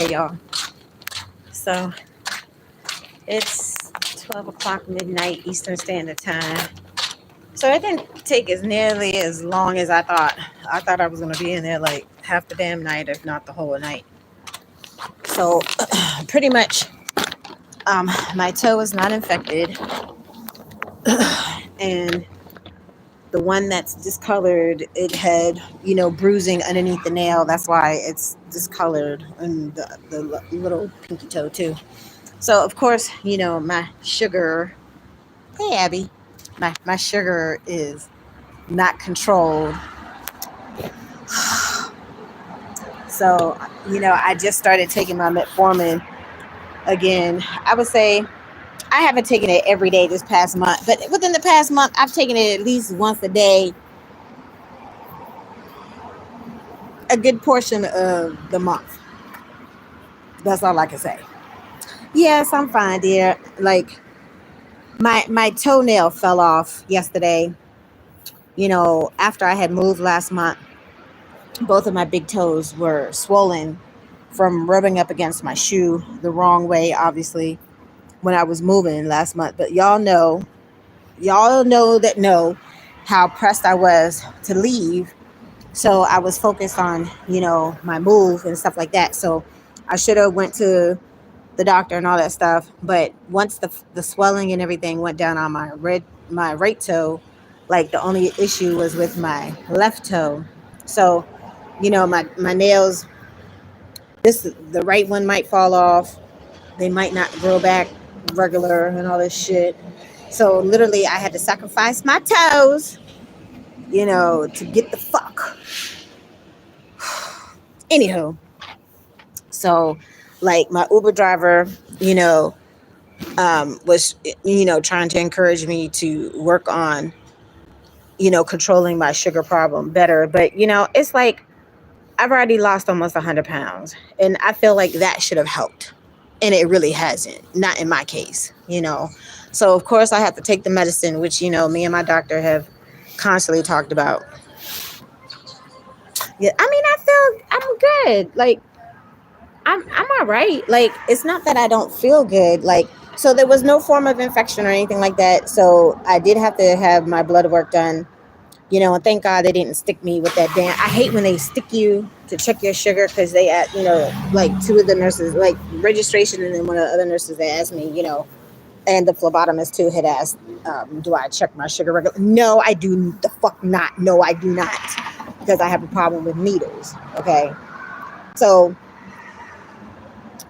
Hey y'all. So it's 12 o'clock midnight Eastern Standard Time. So it didn't take as nearly as long as I thought. I thought I was going to be in there like half the damn night, if not the whole night. So pretty much, my toe is not infected, and the one that's discolored, it had bruising underneath the nail. That's why it's discolored, and the little pinky toe too. So of course, my sugar. Hey, Abby. My sugar is not controlled. So, I just started taking my metformin again. I would say I haven't taken it every day this past month, but within the past month, I've taken it at least once a day, a good portion of the month. That's all I can say. Yes, I'm fine, dear. Like my toenail fell off yesterday. After I had moved last month, both of my big toes were swollen from rubbing up against my shoe the wrong way, obviously, when I was moving last month. But y'all know how pressed I was to leave. So I was focused on, my move and stuff like that. So I should have went to the doctor and all that stuff. But once the swelling and everything went down on my right toe, like the only issue was with my left toe. So, my nails, the right one might fall off. They might not grow back regular and all this shit. So literally I had to sacrifice my toes, to get the fuck. Anywho, so like my Uber driver, was trying to encourage me to work on, controlling my sugar problem better. But it's like I've already lost almost 100 pounds, and I feel like that should have helped, and it really hasn't. Not in my case. So of course I have to take the medicine, which me and my doctor have constantly talked about. Yeah, I mean, I feel I'm good. Like I'm all right. Like it's not that I don't feel good. Like so there was no form of infection or anything like that. So I did have to have my blood work done. And thank God they didn't stick me with that damn. I hate when they stick you to check your sugar because they, like two of the nurses, like registration, and then one of the other nurses, they asked me, and the phlebotomist too had asked, do I check my sugar regular? No, I do the fuck not. No, I do not, because I have a problem with needles. Okay, so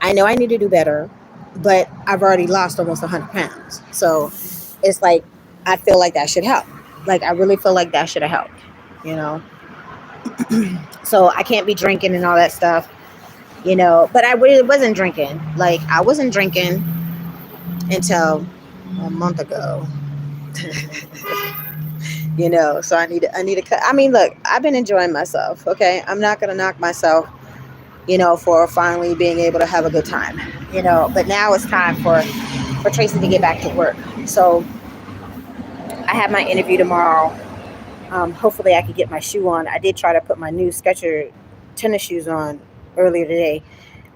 I know I need to do better, but I've already lost almost 100 pounds. So it's like I feel like that should help. Like I really feel like that should have helped. You know, so I can't be drinking and all that stuff. But I really wasn't drinking. Like I wasn't drinking until a month ago. So I need to cut. I mean, look, I've been enjoying myself. Okay, I'm not gonna knock myself, for finally being able to have a good time. But now it's time for Tracy to get back to work. So I have my interview tomorrow. Hopefully I could get my shoe on. I did try to put my new Skechers tennis shoes on earlier today.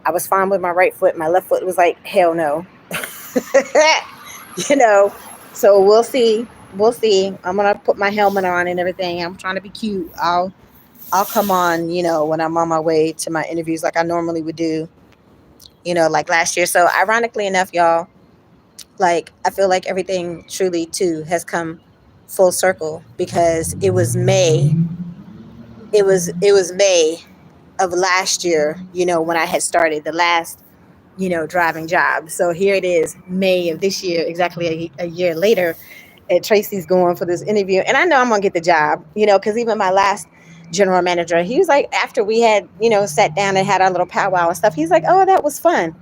I was fine with my right foot. My left foot was like, hell no. you know. So we'll see. We'll see. I'm gonna put my helmet on and everything. I'm trying to be cute. I'll come on, when I'm on my way to my interviews like I normally would do, like last year. So ironically enough, y'all, like I feel like everything truly too has come full circle because it was May of last year, when I had started the last, driving job. So here it is, May of this year, exactly a year later, and Tracy's going for this interview. And I know I'm gonna get the job, because even my last general manager, he was like, after we had, sat down and had our little powwow and stuff, he's like, oh, that was fun.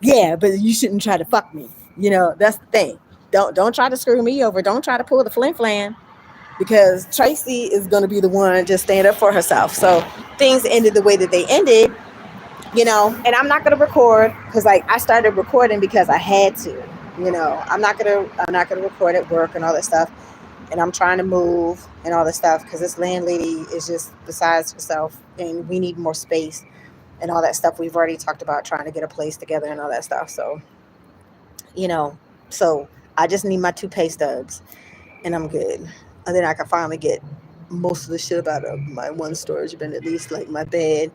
Yeah, but you shouldn't try to fuck me. That's the thing. Don't try to screw me over. Don't try to pull the flim flam, because Tracy is going to be the one just stand up for herself. So things ended the way that they ended, and I'm not going to record because like I started recording because I had to, I'm not going to record at work and all that stuff. And I'm trying to move and all this stuff because this landlady is just besides herself and we need more space. and all that stuff. We've already talked about trying to get a place together and all that stuff. So, you know, so I just need my two pay stubs and I'm good. And then I can finally get most of the shit out of my one storage bin, at least like my bed.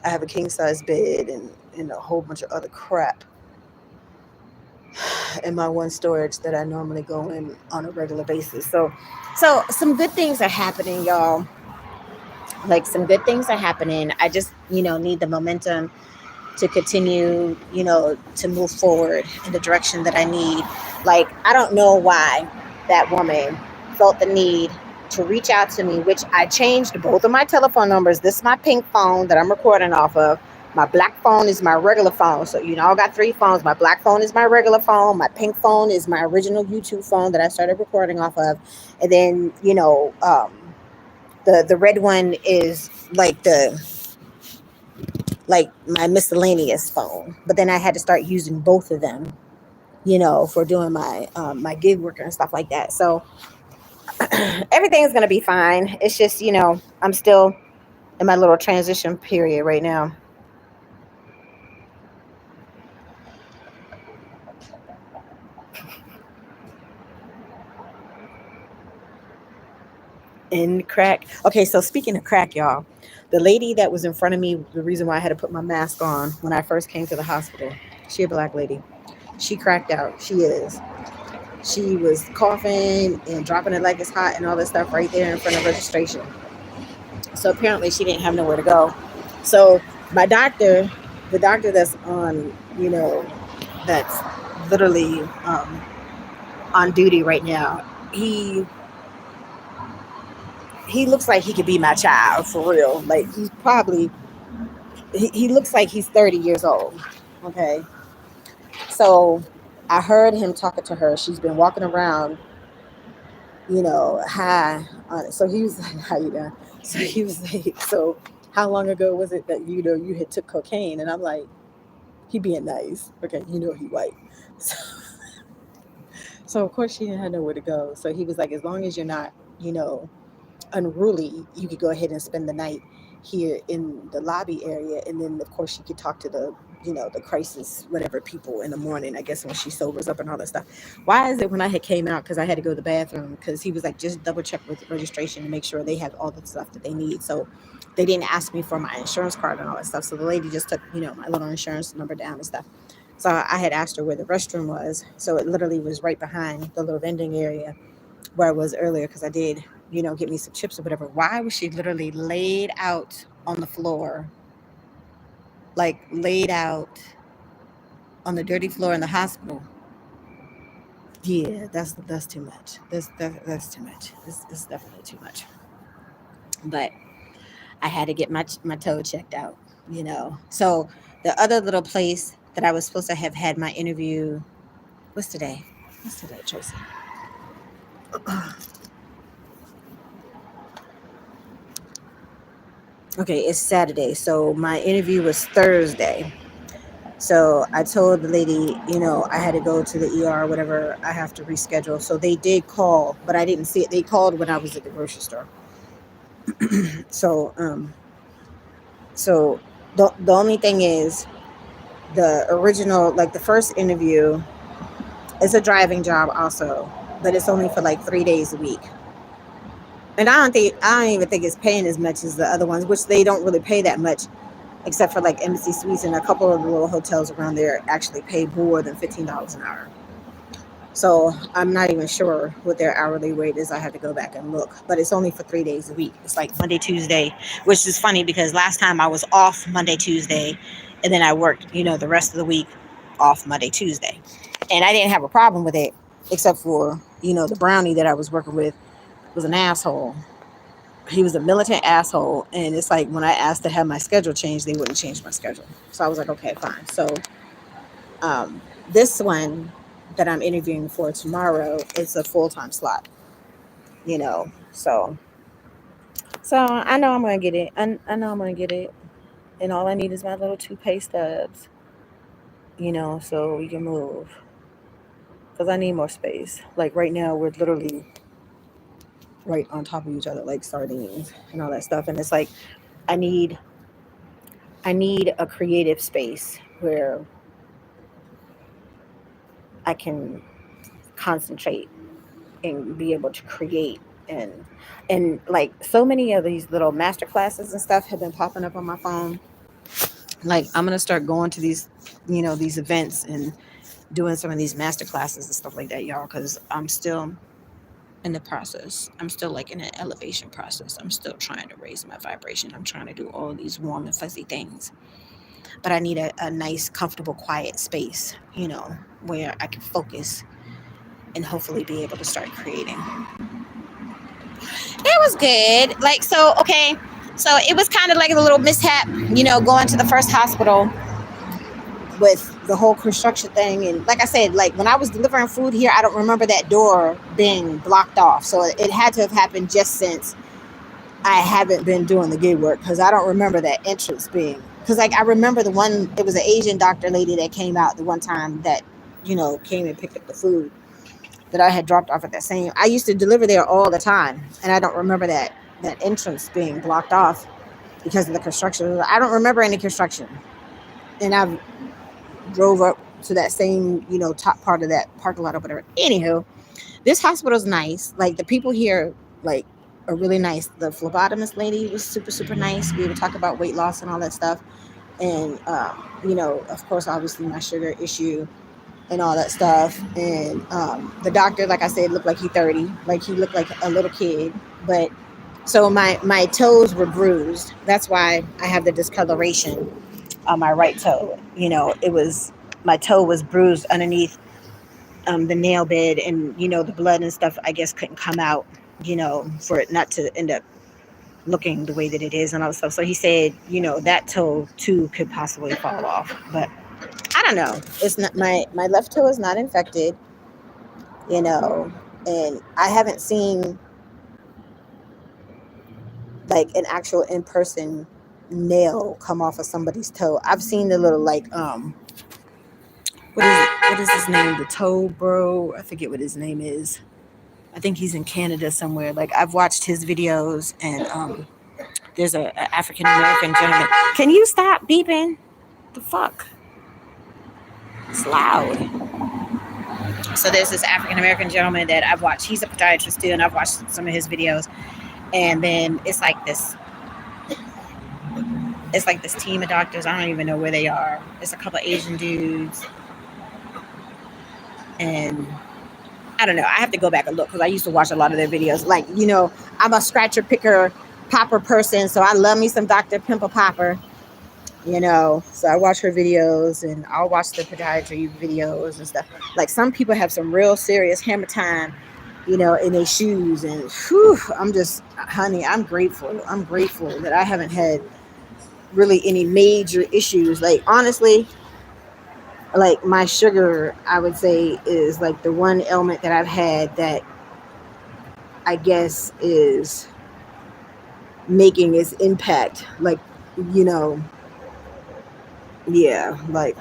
I have a king size bed and a whole bunch of other crap in my one storage that I normally go in on a regular basis. So some good things are happening, y'all. Like some good things are happening. I just, need the momentum to continue, to move forward in the direction that I need. Like, I don't know why that woman felt the need to reach out to me, which I changed both of my telephone numbers. This is my pink phone that I'm recording off of. My black phone is my regular phone. So, I got three phones. My black phone is my regular phone. My pink phone is my original YouTube phone that I started recording off of. And then, the red one is like my miscellaneous phone. But then I had to start using both of them, for doing my gig work and stuff like that. So everything's gonna be fine. It's just, I'm still in my little transition period right now. In crack. Okay, so speaking of crack, y'all, the lady that was in front of me, the reason why I had to put my mask on when I first came to the hospital, she a black lady. She cracked out. She is. She was coughing and dropping it like it's hot and all this stuff right there in front of registration. So apparently she didn't have nowhere to go. So my doctor, the doctor that's on, that's literally on duty right now, he looks like he could be my child for real. Like he looks like he's 30 years old. Okay. So I heard him talking to her. She's been walking around, hi. So he was like, how you doing? So he was like, so how long ago was it that, you had took cocaine? And I'm like, he being nice. Okay, he white. So, so of course she didn't have nowhere to go. So he was like, as long as you're not, unruly, you could go ahead and spend the night here in the lobby area, and then of course you could talk to the the crisis whatever people in the morning, I guess, when she sobers up and all that stuff. Why is it when I had came out, because I had to go to the bathroom, because he was like, just double check with the registration and make sure they have all the stuff that they need. So they didn't ask me for my insurance card and all that stuff, so the lady just took my little insurance number down and stuff. So I had asked her where the restroom was, so it literally was right behind the little vending area where I was earlier, because I did, get me some chips or whatever. Why was she literally laid out on the floor, like laid out on the dirty floor in the hospital? Yeah, that's too much. That's too much. It's definitely too much. But I had to get my toe checked out, So the other little place that I was supposed to have had my interview, what's today? What's today, Tracy? Okay, it's Saturday. So my interview was Thursday. So I told the lady, I had to go to the ER or whatever. I have to reschedule. So they did call, but I didn't see it. They called when I was at the grocery store. So, so the only thing is, the original, like the first interview, is a driving job also, but it's only for like 3 days a week. And I don't even think it's paying as much as the other ones, which they don't really pay that much, except for like Embassy Suites, and a couple of the little hotels around there actually pay more than $15 an hour. So I'm not even sure what their hourly rate is. I have to go back and look, but it's only for 3 days a week. It's like Monday, Tuesday, which is funny because last time I was off Monday, Tuesday, and then I worked, the rest of the week off Monday, Tuesday. And I didn't have a problem with it, except for, the brownie that I was working with was an asshole. He was a militant asshole. And it's like, when I asked to have my schedule changed, they wouldn't change my schedule. So I was like, okay, fine. So this one that I'm interviewing for tomorrow is a full-time slot, so I know I'm gonna get it. I know I'm gonna get it, and all I need is my little two pay stubs, so we can move, because I need more space. Like right now we're literally right on top of each other like sardines and all that stuff, and it's like I need I need a creative space where I can concentrate and be able to create, and like so many of these little master classes and stuff have been popping up on my phone. Like I'm gonna start going to these, these events and doing some of these master classes and stuff like that, y'all, because I'm still in the process. I'm still like in an elevation process. I'm still trying to raise my vibration. I'm trying to do all these warm and fuzzy things. But I need a nice, comfortable, quiet space, where I can focus and hopefully be able to start creating. It was good. Like, so, okay. So it was kind of like a little mishap, going to the first hospital with the whole construction thing. And like I said, like when I was delivering food here, I don't remember that door being blocked off. So it had to have happened just since I haven't been doing the gig work, because I don't remember that entrance being, because like I remember the one, it was an Asian doctor lady that came out the one time that, came and picked up the food that I had dropped off at that same. I used to deliver there all the time, and I don't remember that entrance being blocked off because of the construction. I don't remember any construction, and I drove up to that same, top part of that parking lot or whatever. Anywho, this hospital's nice. Like the people here, like, are really nice. The phlebotomist lady was super, super nice. We would talk about weight loss and all that stuff, and of course, obviously my sugar issue and all that stuff. And the doctor, like I said, looked like he's 30. Like he looked like a little kid. But so my toes were bruised. That's why I have the discoloration on my right toe. My toe was bruised underneath the nail bed, and the blood and stuff, I guess, couldn't come out, for it not to end up looking the way that it is and all that stuff. So he said, that toe too could possibly fall off. But I don't know. It's not, my left toe is not infected, and I haven't seen like an actual in-person nail come off of somebody's toe. I've seen the little like what is his name? The toe bro. I forget what his name is. I think he's in Canada somewhere. Like I've watched his videos, and there's a African American gentleman. Can you stop beeping? The fuck? It's loud. So there's this African American gentleman that I've watched. He's a podiatrist too, and I've watched some of his videos. And then it's like this team of doctors. I don't even know where they are. It's a couple of Asian dudes, and I don't know. I have to go back and look because I used to watch a lot of their videos. Like, I'm a scratcher, picker, popper person, so I love me some Dr. Pimple Popper. So I watch her videos, and I'll watch the podiatry videos and stuff. Like some people have some real serious hammer time, in their shoes, and whew, honey, I'm grateful. I'm grateful that I haven't had really any major issues. Like honestly, like my sugar, I would say, is like the one ailment that I've had that I guess is making its impact. Like, yeah, like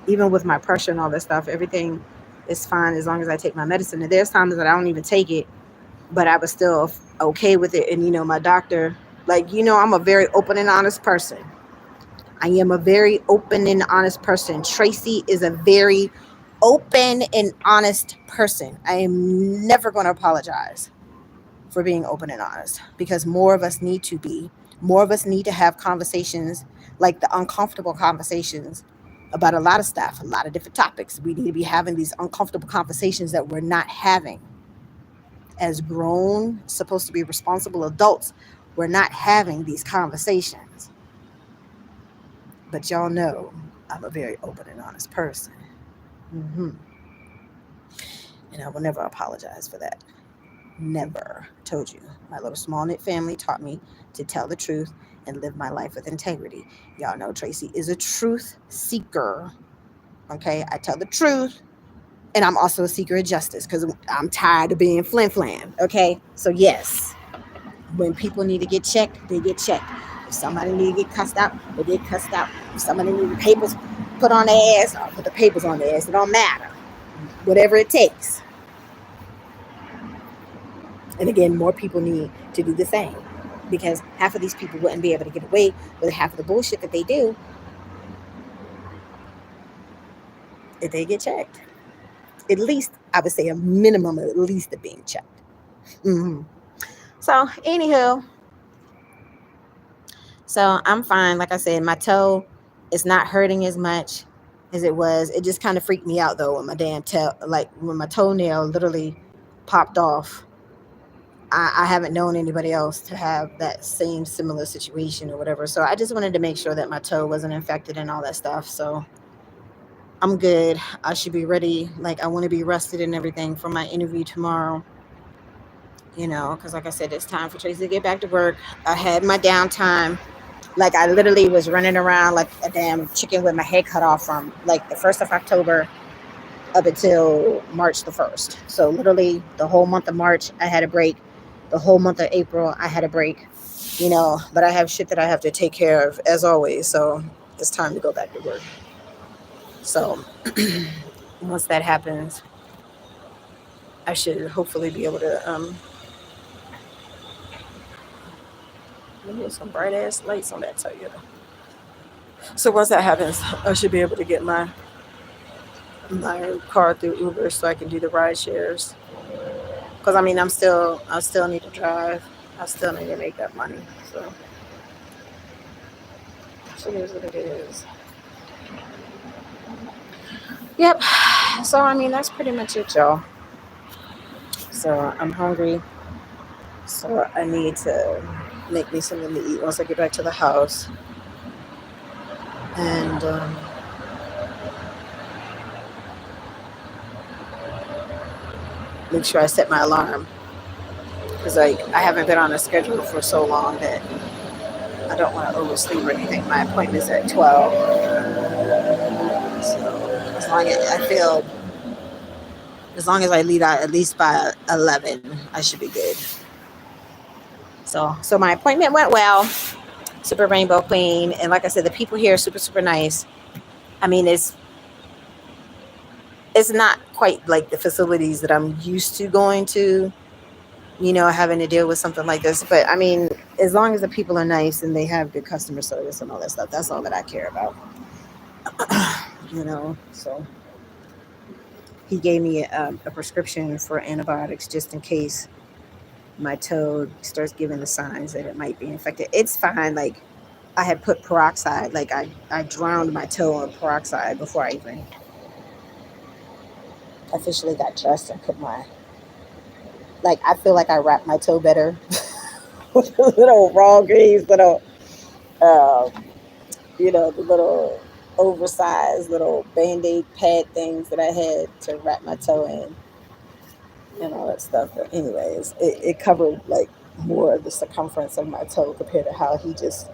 even with my pressure and all that stuff, everything is fine as long as I take my medicine. And there's times that I don't even take it, but I was still okay with it. And my doctor, like, I'm a very open and honest person. I am a very open and honest person. Traci is a very open and honest person. I am never going to apologize for being open and honest, because more of us need to be. More of us need to have conversations, like the uncomfortable conversations about a lot of stuff, a lot of different topics. We need to be having these uncomfortable conversations that we're not having. As grown, supposed to be responsible adults, we're not having these conversations. But y'all know I'm a very open and honest person. Mm-hmm. And I will never apologize for that. Never. Told you. My little small knit family taught me to tell the truth and live my life with integrity. Y'all know Traci is a truth seeker. Okay? I tell the truth. And I'm also a seeker of justice because I'm tired of being flim-flam. Okay? So yes, when people need to get checked, they get checked. If somebody need to get cussed out, they get cussed out. If somebody need the papers put on their ass, I'll put the papers on their ass. It don't matter. Whatever it takes. And again, more people need to do the same. because half of these people wouldn't be able to get away with half of the bullshit that they do if they get checked. At least, I would say a minimum of at least of being checked. Hmm. So, anywho, so I'm fine. Like I said, my toe is not hurting as much as it was. It just kind of freaked me out though when my damn toe, like when my toenail literally popped off. I haven't known anybody else to have that same similar situation or whatever. So I just wanted to make sure that my toe wasn't infected and all that stuff. So I'm good. I should be ready. Like I want to be rested and everything for my interview tomorrow. Because like I said, it's time for Tracy to get back to work. I had my downtime. Like I literally was running around like a damn chicken with my head cut off from like the 1st of October up until March the 1st. So literally the whole month of March, I had a break. The whole month of April, I had a break. But I have shit that I have to take care of as always. So it's time to go back to work. So once that happens, I should hopefully be able to maybe some bright ass lights on that Toyota. So once that happens, I should be able to get my car through Uber so I can do the ride shares. Because I mean, I still need to drive. I still need to make that money. So here's what it is. Yep. So I mean, that's pretty much it, y'all. So I'm hungry. So I need to make me something to eat once I get back to the house. And make sure I set my alarm. Because like I haven't been on a schedule for so long that I don't want to oversleep or anything. My appointment's at 12. So as long as I leave out at least by 11, I should be good. So my appointment went well. Super Rainbow Queen, and like I said, the people here are super super nice. I mean, it's not quite like the facilities that I'm used to going to. Having to deal with something like this. But I mean, as long as the people are nice and they have good customer service and all that stuff, that's all that I care about. So he gave me a prescription for antibiotics just in case my toe starts giving the signs that it might be infected. It's fine. Like I had put peroxide, like I drowned my toe in peroxide before I even officially got dressed and put like I feel like I wrapped my toe better with the little raw grease, little uh, the little oversized little band-aid pad things that I had to wrap my toe in and all that stuff. But anyways, it covered like more of the circumference of my toe compared to how he just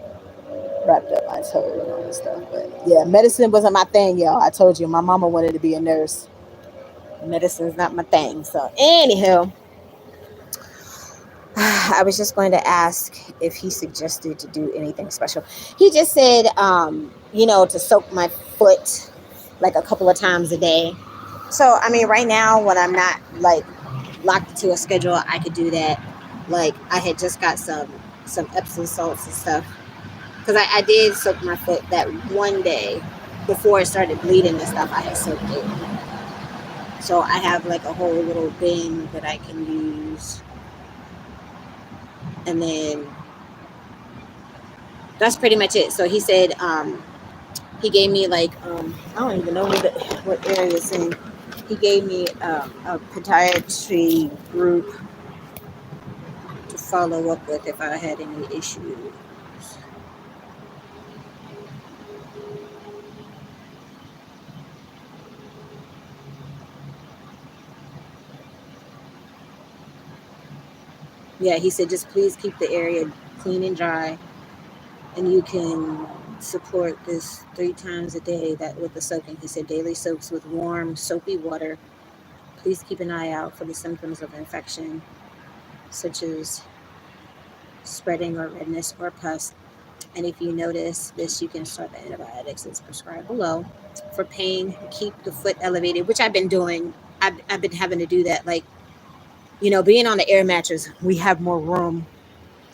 wrapped up my toe and all that stuff. But yeah, medicine wasn't my thing, y'all. I told you my mama wanted to be a nurse. Medicine's not my thing. So anywho, I was just going to ask if he suggested to do anything special. He just said, to soak my foot like a couple of times a day. So, I mean, right now when I'm not like locked into a schedule, I could do that. Like I had just got some Epsom salts and stuff because I did soak my foot that one day before it started bleeding and stuff. I had soaked it. So I have like a whole little bin that I can use. And then that's pretty much it. So he said he gave me like I don't even know what area it's in. He gave me a podiatry group to follow up with if I had any issues. Yeah, he said just please keep the area clean and dry, and you can support this 3 times a day that with the soaking. He said daily soaks with warm soapy water. Please keep an eye out for the symptoms of infection such as spreading or redness or pus. And if you notice this, you can start the antibiotics as prescribed below. For pain, keep the foot elevated, which I've been doing. I've been having to do that. Like, being on the air mattress, we have more room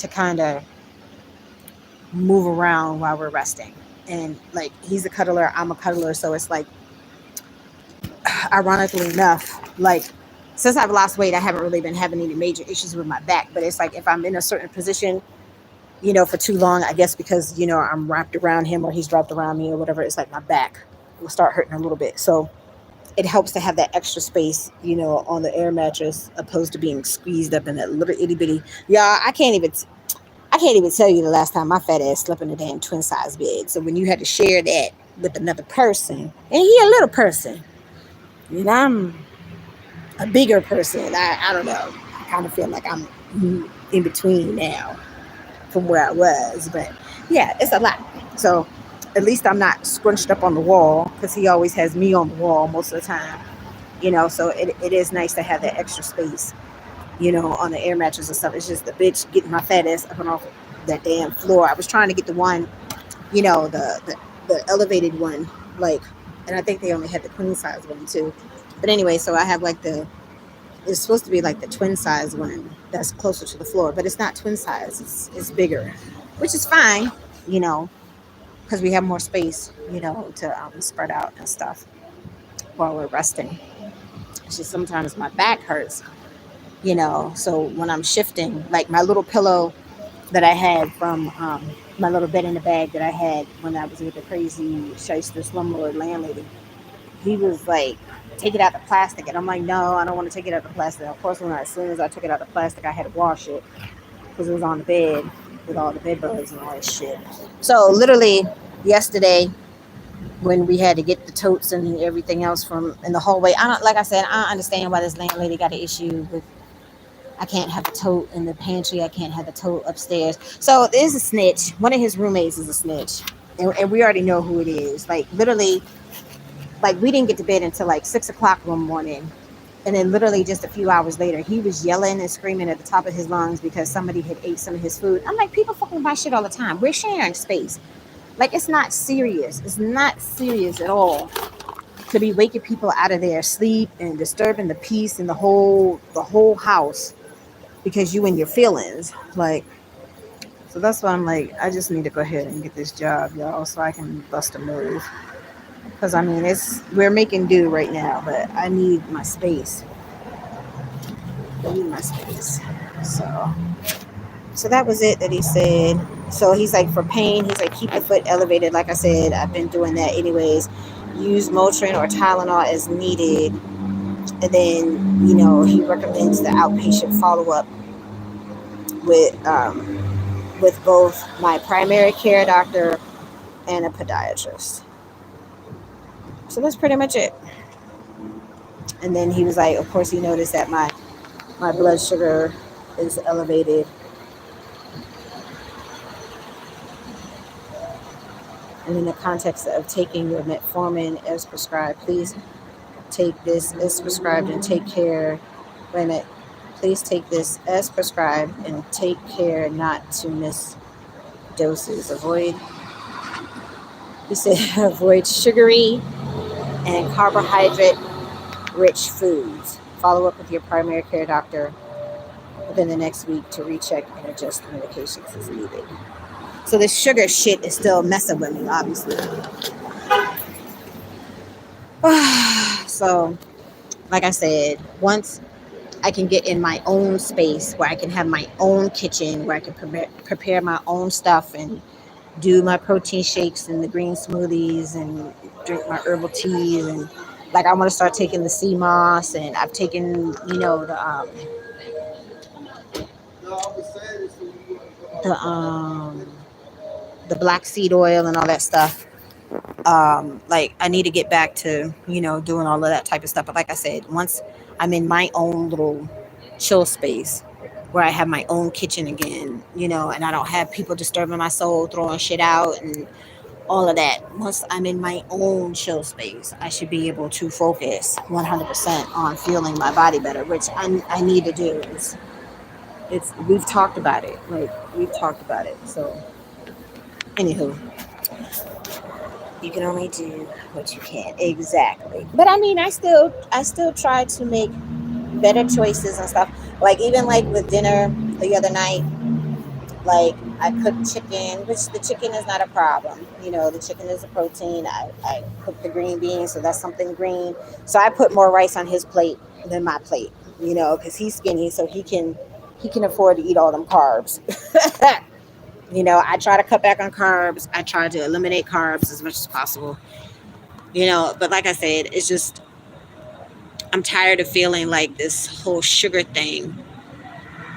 to kind of move around while we're resting. And like he's a cuddler, I'm a cuddler, so it's like ironically enough, like since I've lost weight, I haven't really been having any major issues with my back. But it's like if I'm in a certain position, for too long, I guess because, I'm wrapped around him or he's wrapped around me or whatever, it's like my back will start hurting a little bit. So it helps to have that extra space, on the air mattress opposed to being squeezed up in that little itty bitty. Yeah, I can't even tell you the last time my fat ass slept in a damn twin size bed. So when you had to share that with another person, and he a little person, and I'm a bigger person, I don't know. I kind of feel like I'm in between now from where I was. But yeah, it's a lot. So at least I'm not scrunched up on the wall because he always has me on the wall most of the time. So it is nice to have that extra space, on the air mattress and stuff. It's just the bitch getting my fat ass up and off that damn floor. I was trying to get the one, the elevated one, like, and I think they only had the queen size one too. But anyway, so I have like it's supposed to be like the twin size one that's closer to the floor, but it's not twin size. It's bigger, which is fine, because we have more space, to spread out and stuff while we're resting. It's just sometimes my back hurts, so when I'm shifting, like my little pillow that I had from my little bed in the bag that I had when I was with the crazy shyster slumlord landlady, he was like, take it out the plastic. And I'm like, no, I don't want to take it out the plastic. Of course, as soon as I took it out the plastic, I had to wash it because it was on the bed with all the bed bugs and all that shit. So literally yesterday, when we had to get the totes and everything else from in the hallway, like I said, I don't understand why this landlady got an issue with, I can't have the tote in the pantry. I can't have the tote upstairs. So there's a snitch. One of his roommates is a snitch. And we already know who it is. Like literally, like we didn't get to bed until like 6 o'clock one morning. And then literally just a few hours later, he was yelling and screaming at the top of his lungs because somebody had ate some of his food. I'm like, people fucking buy shit all the time. We're sharing space. Like, it's not serious. It's not serious at all to be waking people out of their sleep and disturbing the peace in the whole house because you and your feelings. Like, so that's why I'm like, I just need to go ahead and get this job, y'all, so I can bust a move. Because, I mean, we're making do right now, but I need my space. So that was it that he said. So he's like, for pain, he's like, keep the foot elevated. Like I said, I've been doing that anyways. Use Motrin or Tylenol as needed. And then, he recommends the outpatient follow-up with both my primary care doctor and a podiatrist. So that's pretty much it. And then he was like, of course, he noticed that my blood sugar is elevated. And in the context of taking your metformin as prescribed, please take this as prescribed and take care. Wait a minute. Please take this as prescribed and take care not to miss doses. He said, avoid sugary and carbohydrate-rich foods. Follow up with your primary care doctor within the next week to recheck and adjust medications as needed. So this sugar shit is still messing with me, obviously. So, like I said, once I can get in my own space where I can have my own kitchen, where I can prepare my own stuff and do my protein shakes and the green smoothies and drink my herbal teas, and like I want to start taking the sea moss, and I've taken the black seed oil and all that stuff. Like I need to get back to doing all of that type of stuff. But like I said, once I'm in my own little chill space where I have my own kitchen again, and I don't have people disturbing my soul, throwing shit out and all of that. Once I'm in my own chill space, I should be able to focus 100% on feeling my body better, which I need to do. We've talked about it. So anywho, you can only do what you can. Exactly. But I mean, I still try to make better choices and stuff. Like even like with dinner the other night, Like I cook chicken, which the chicken is not a problem. The chicken is a protein. I cook the green beans, so that's something green. So I put more rice on his plate than my plate, because he's skinny, so he can afford to eat all them carbs. I try to cut back on carbs. I try to eliminate carbs as much as possible. But like I said, it's just I'm tired of feeling like this whole sugar thing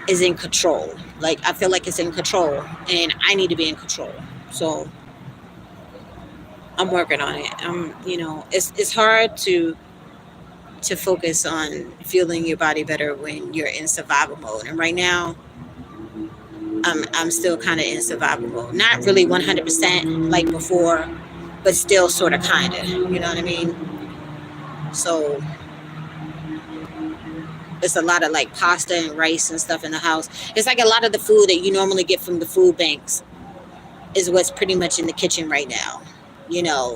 is in control. Like I feel like it's in control and I need to be in control. So I'm working on it. It's hard to focus on feeling your body better when you're in survival mode. And right now I'm still kind of in survival mode. Not really 100% like before, but still sort of kind of, you know what I mean? So it's a lot of like pasta and rice and stuff in the house. It's like a lot of the food that you normally get from the food banks is what's pretty much in the kitchen right now.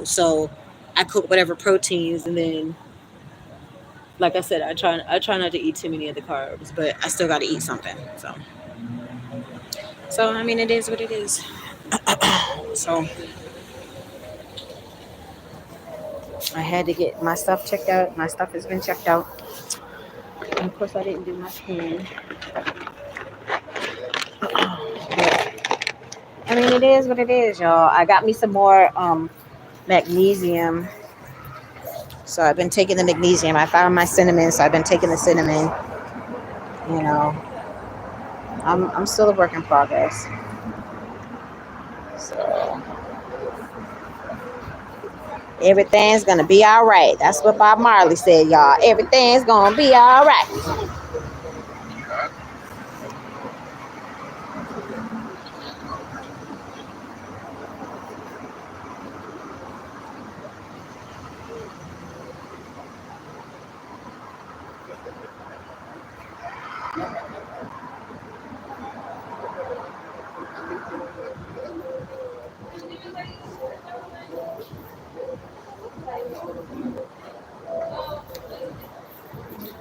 So I cook whatever proteins, and then like I said, I try not to eat too many of the carbs, but I still got to eat something. So I mean, it is what it is. So I had to get my stuff checked out. My stuff has been checked out, and of course I didn't do my scan. But, I mean, it is what it is, y'all. I got me some more magnesium. So I've been taking the magnesium. I found my cinnamon, so I've been taking the cinnamon. You know, I'm still a work in progress. So everything's gonna be all right. That's what Bob Marley said, y'all. Everything's gonna be all right.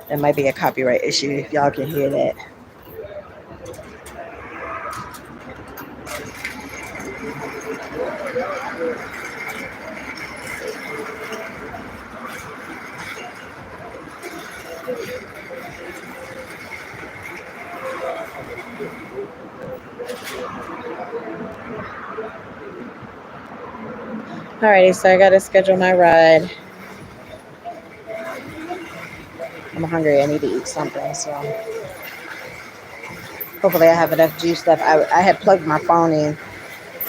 There might be a copyright issue if y'all can hear that. Alrighty, so I gotta schedule my ride. I'm hungry. I need to eat something. So hopefully I have enough juice left. I had plugged my phone in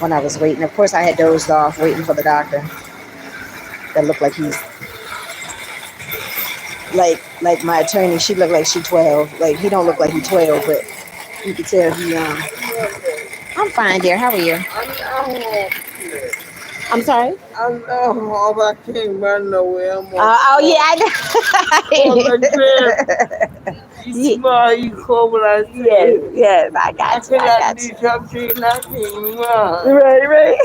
when I was waiting. Of course, I had dozed off waiting for the doctor. That looked like he's like my attorney. She looked like she 12. Like he don't look like he's 12, but you can tell he young. I'm fine, dear. How are you? I'm sorry. I'm home. I can't run nowhere. Oh yeah, I know. You smile, you cold when I say Yes, I got you. I got you. Something I can't run. Right.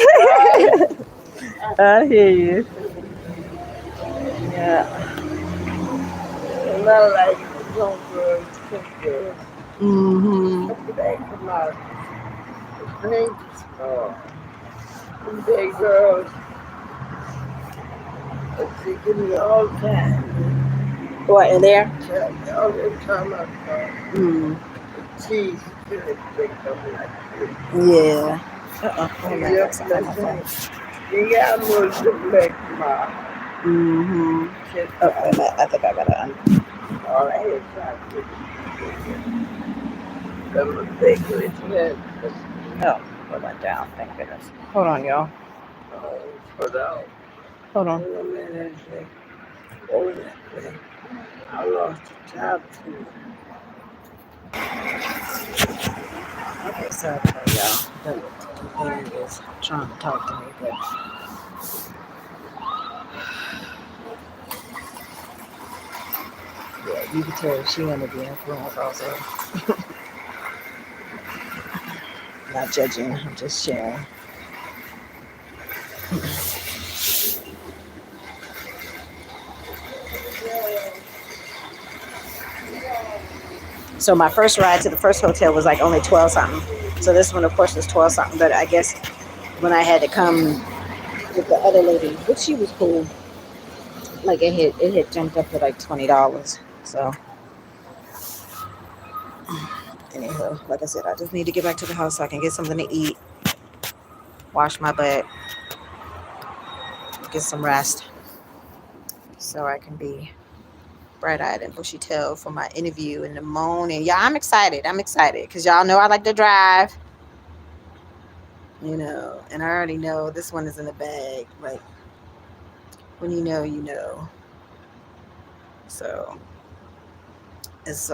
I hear you. Yeah. And I like young girls, sick girls. Come out. Thank you. Big girls. They give me all the time. What, in there? All the time I come. Cheese. Yeah. You got more to black tomorrow. I think I gotta. All I had to take it. Oh, it went down. Thank goodness. Hold on, y'all. Hold on. I lost the top too. Okay, sorry about y'all. The lady is trying to talk to me, but yeah, you can tell she wanted to be influenced also. Not judging, I'm just sharing. So my first ride to the first hotel was like only 12 something. So this one, of course, was 12 something. But I guess when I had to come with the other lady, which she was cool, like it had jumped up to like $20. So anyhow, like I said, I just need to get back to the house so I can get something to eat, wash my butt, get some rest, so I can be bright-eyed and bushy-tailed for my interview in the morning. Yeah, I'm excited. I'm excited because y'all know I like to drive, and I already know this one is in the bag. Like when you know, you know. So it's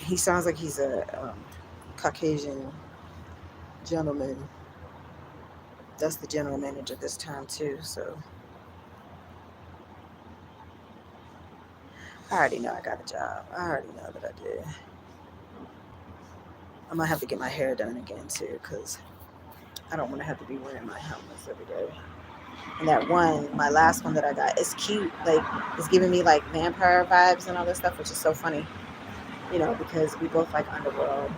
he sounds like he's a Caucasian gentleman. That's the general manager this time too. So I already know I got a job. I already know that I did. I might have to get my hair done again too, because I don't want to have to be wearing my helmets every day. And that one, my last one that I got, it's cute. Like it's giving me like vampire vibes and all this stuff, which is so funny. Because we both like underworld.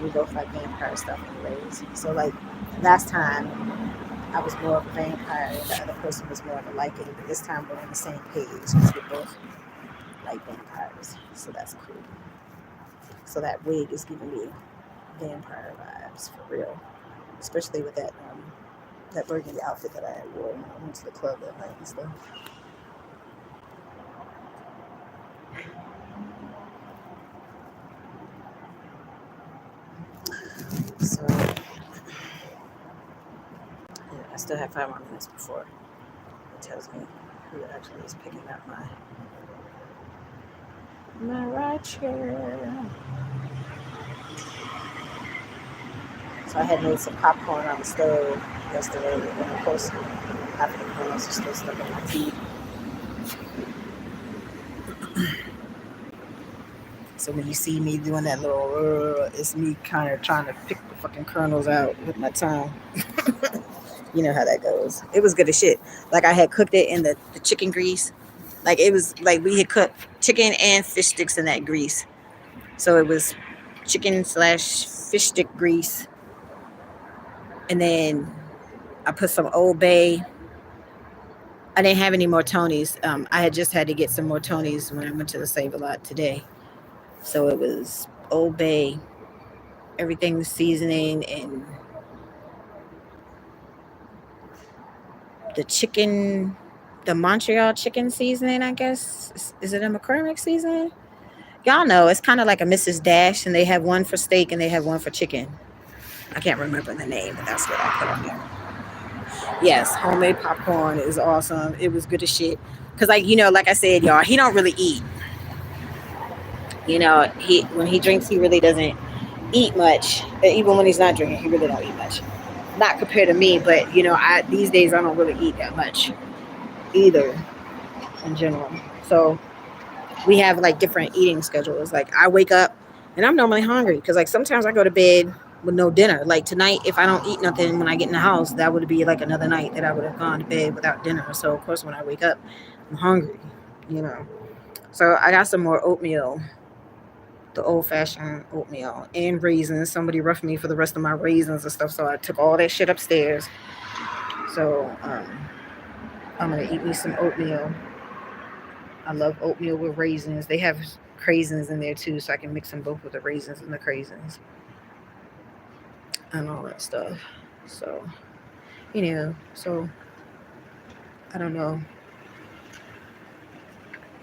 We both like vampire stuff anyways. So like last time I was more of a vampire and the other person was more of a liking, but this time we're on the same page because we both like vampires. So that's cool. So that wig is giving me vampire vibes for real. Especially with that burgundy outfit that I had wore when I went to the club that night and stuff. So yeah, I still have 5 more minutes before it tells me who actually is picking up my ride share. So I had made some popcorn on the stove yesterday, and of course, half of the kernels are still stuck in my teeth. So when you see me doing that little, it's me kind of trying to pick the fucking kernels out with my tongue. You know how that goes. It was good as shit. Like I had cooked it in the chicken grease. Like it was like we had cooked chicken and fish sticks in that grease. So it was chicken slash fish stick grease. And then I put some Old Bay. I didn't have any more Tonys. I had just had to get some more Tonys when I went to the Save a Lot today. So it was Old Bay, everything seasoning, and the chicken, the Montreal chicken seasoning, I guess. Is it a McCormick seasoning? Y'all know it's kind of like a Mrs. Dash, and they have one for steak and they have one for chicken. I can't remember the name, but that's what I put on there. Yes, homemade popcorn is awesome. It was good as shit. Cause like I said, y'all, he don't really eat. He when he drinks, he really doesn't eat much. Even when he's not drinking, he really don't eat much. Not compared to me, but I these days I don't really eat that much either in general. So we have like different eating schedules. Like I wake up and I'm normally hungry because like sometimes I go to bed with no dinner. Like tonight, if I don't eat nothing when I get in the house, that would be like another night that I would have gone to bed without dinner. So of course when I wake up, I'm hungry, you know. So I got some more oatmeal, the old fashioned oatmeal and raisins. Somebody roughed me for the rest of my raisins and stuff. So I took all that shit upstairs. So I'm gonna eat me some oatmeal. I love oatmeal with raisins. They have craisins in there too, so I can mix them both with the raisins and the craisins and all that stuff. So, so I don't know.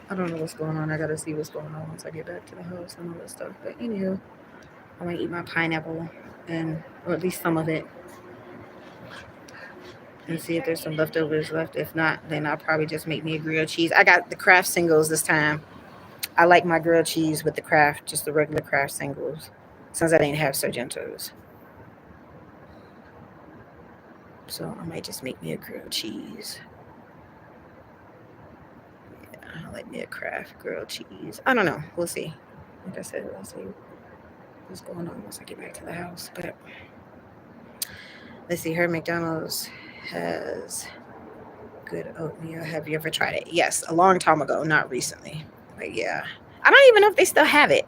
I don't know what's going on. I gotta see what's going on once I get back to the house and all that stuff. But I'm gonna eat my pineapple or at least some of it, and see if there's some leftovers left. If not, then I'll probably just make me a grilled cheese. I got the Kraft singles this time. I like my grilled cheese with the Kraft, just the regular Kraft singles, since I didn't have Sargentos. So I might just make me a grilled cheese. Yeah, I like me a Kraft grilled cheese. I don't know. We'll see. Like I said, we'll see what's going on once I get back to the house. But let's see. Her McDonald's has good oatmeal. Have you ever tried it? Yes, a long time ago, not recently. But yeah, I don't even know if they still have it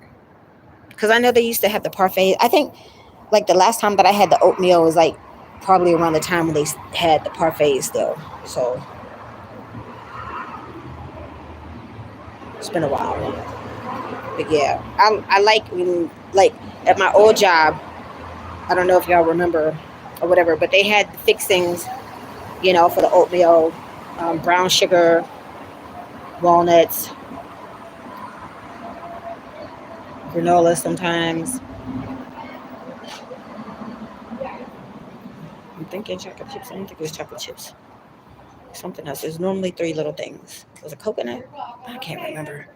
because I know they used to have the parfait. I think Like the last time that I had the oatmeal was like probably around the time when they had the parfaits still. So it's been a while. But yeah, I like when, like, at my old job. I don't know if y'all remember or whatever, but they had the fixings, for the oatmeal, brown sugar, walnuts, granola sometimes. I'm thinking chocolate chips. I don't think it was chocolate chips. Something else. There's normally three little things. Was it coconut? I can't remember.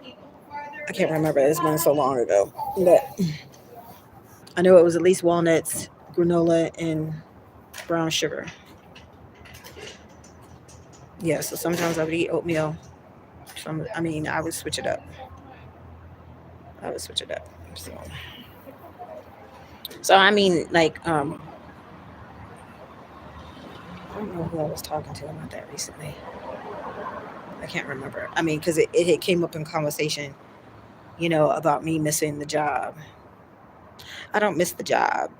I can't remember. It's been so long ago. But I know it was at least walnuts, granola, and brown sugar. Yeah, so sometimes I would eat oatmeal. I would switch it up. I would switch it up. So like, I don't know who I was talking to about that recently. I can't remember. Because it had came up in conversation, about me missing the job. I don't miss the job.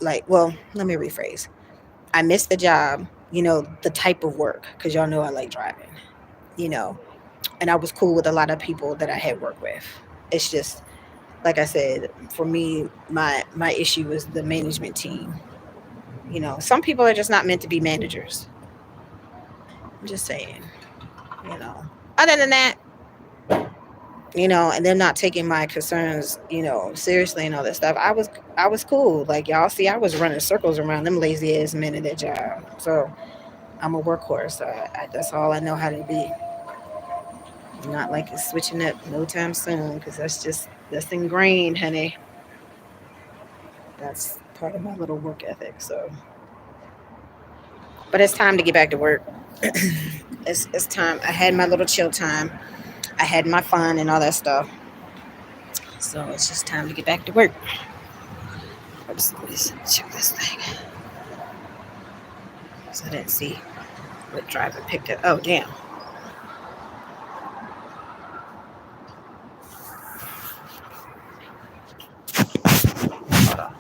Like, well, let me rephrase. I miss the job, the type of work, because y'all know I like driving, you know, and I was cool with a lot of people that I had worked with. It's just, like I said, for me, my issue was the management team. Some people are just not meant to be managers. I'm just saying, you know. Other than that, and they're not taking my concerns, seriously and all that stuff. I was cool. Like y'all see, I was running circles around them lazy ass men at that job. So I'm a workhorse. That's all I know how to be. Not like it's switching up no time soon, because that's ingrained, honey. That's part of my little work ethic. So, but it's time to get back to work. It's time. I had my little chill time. I had my fun and all that stuff. So it's just time to get back to work. Let's check this thing. So I didn't see what driver picked it. Oh, damn. Hold on.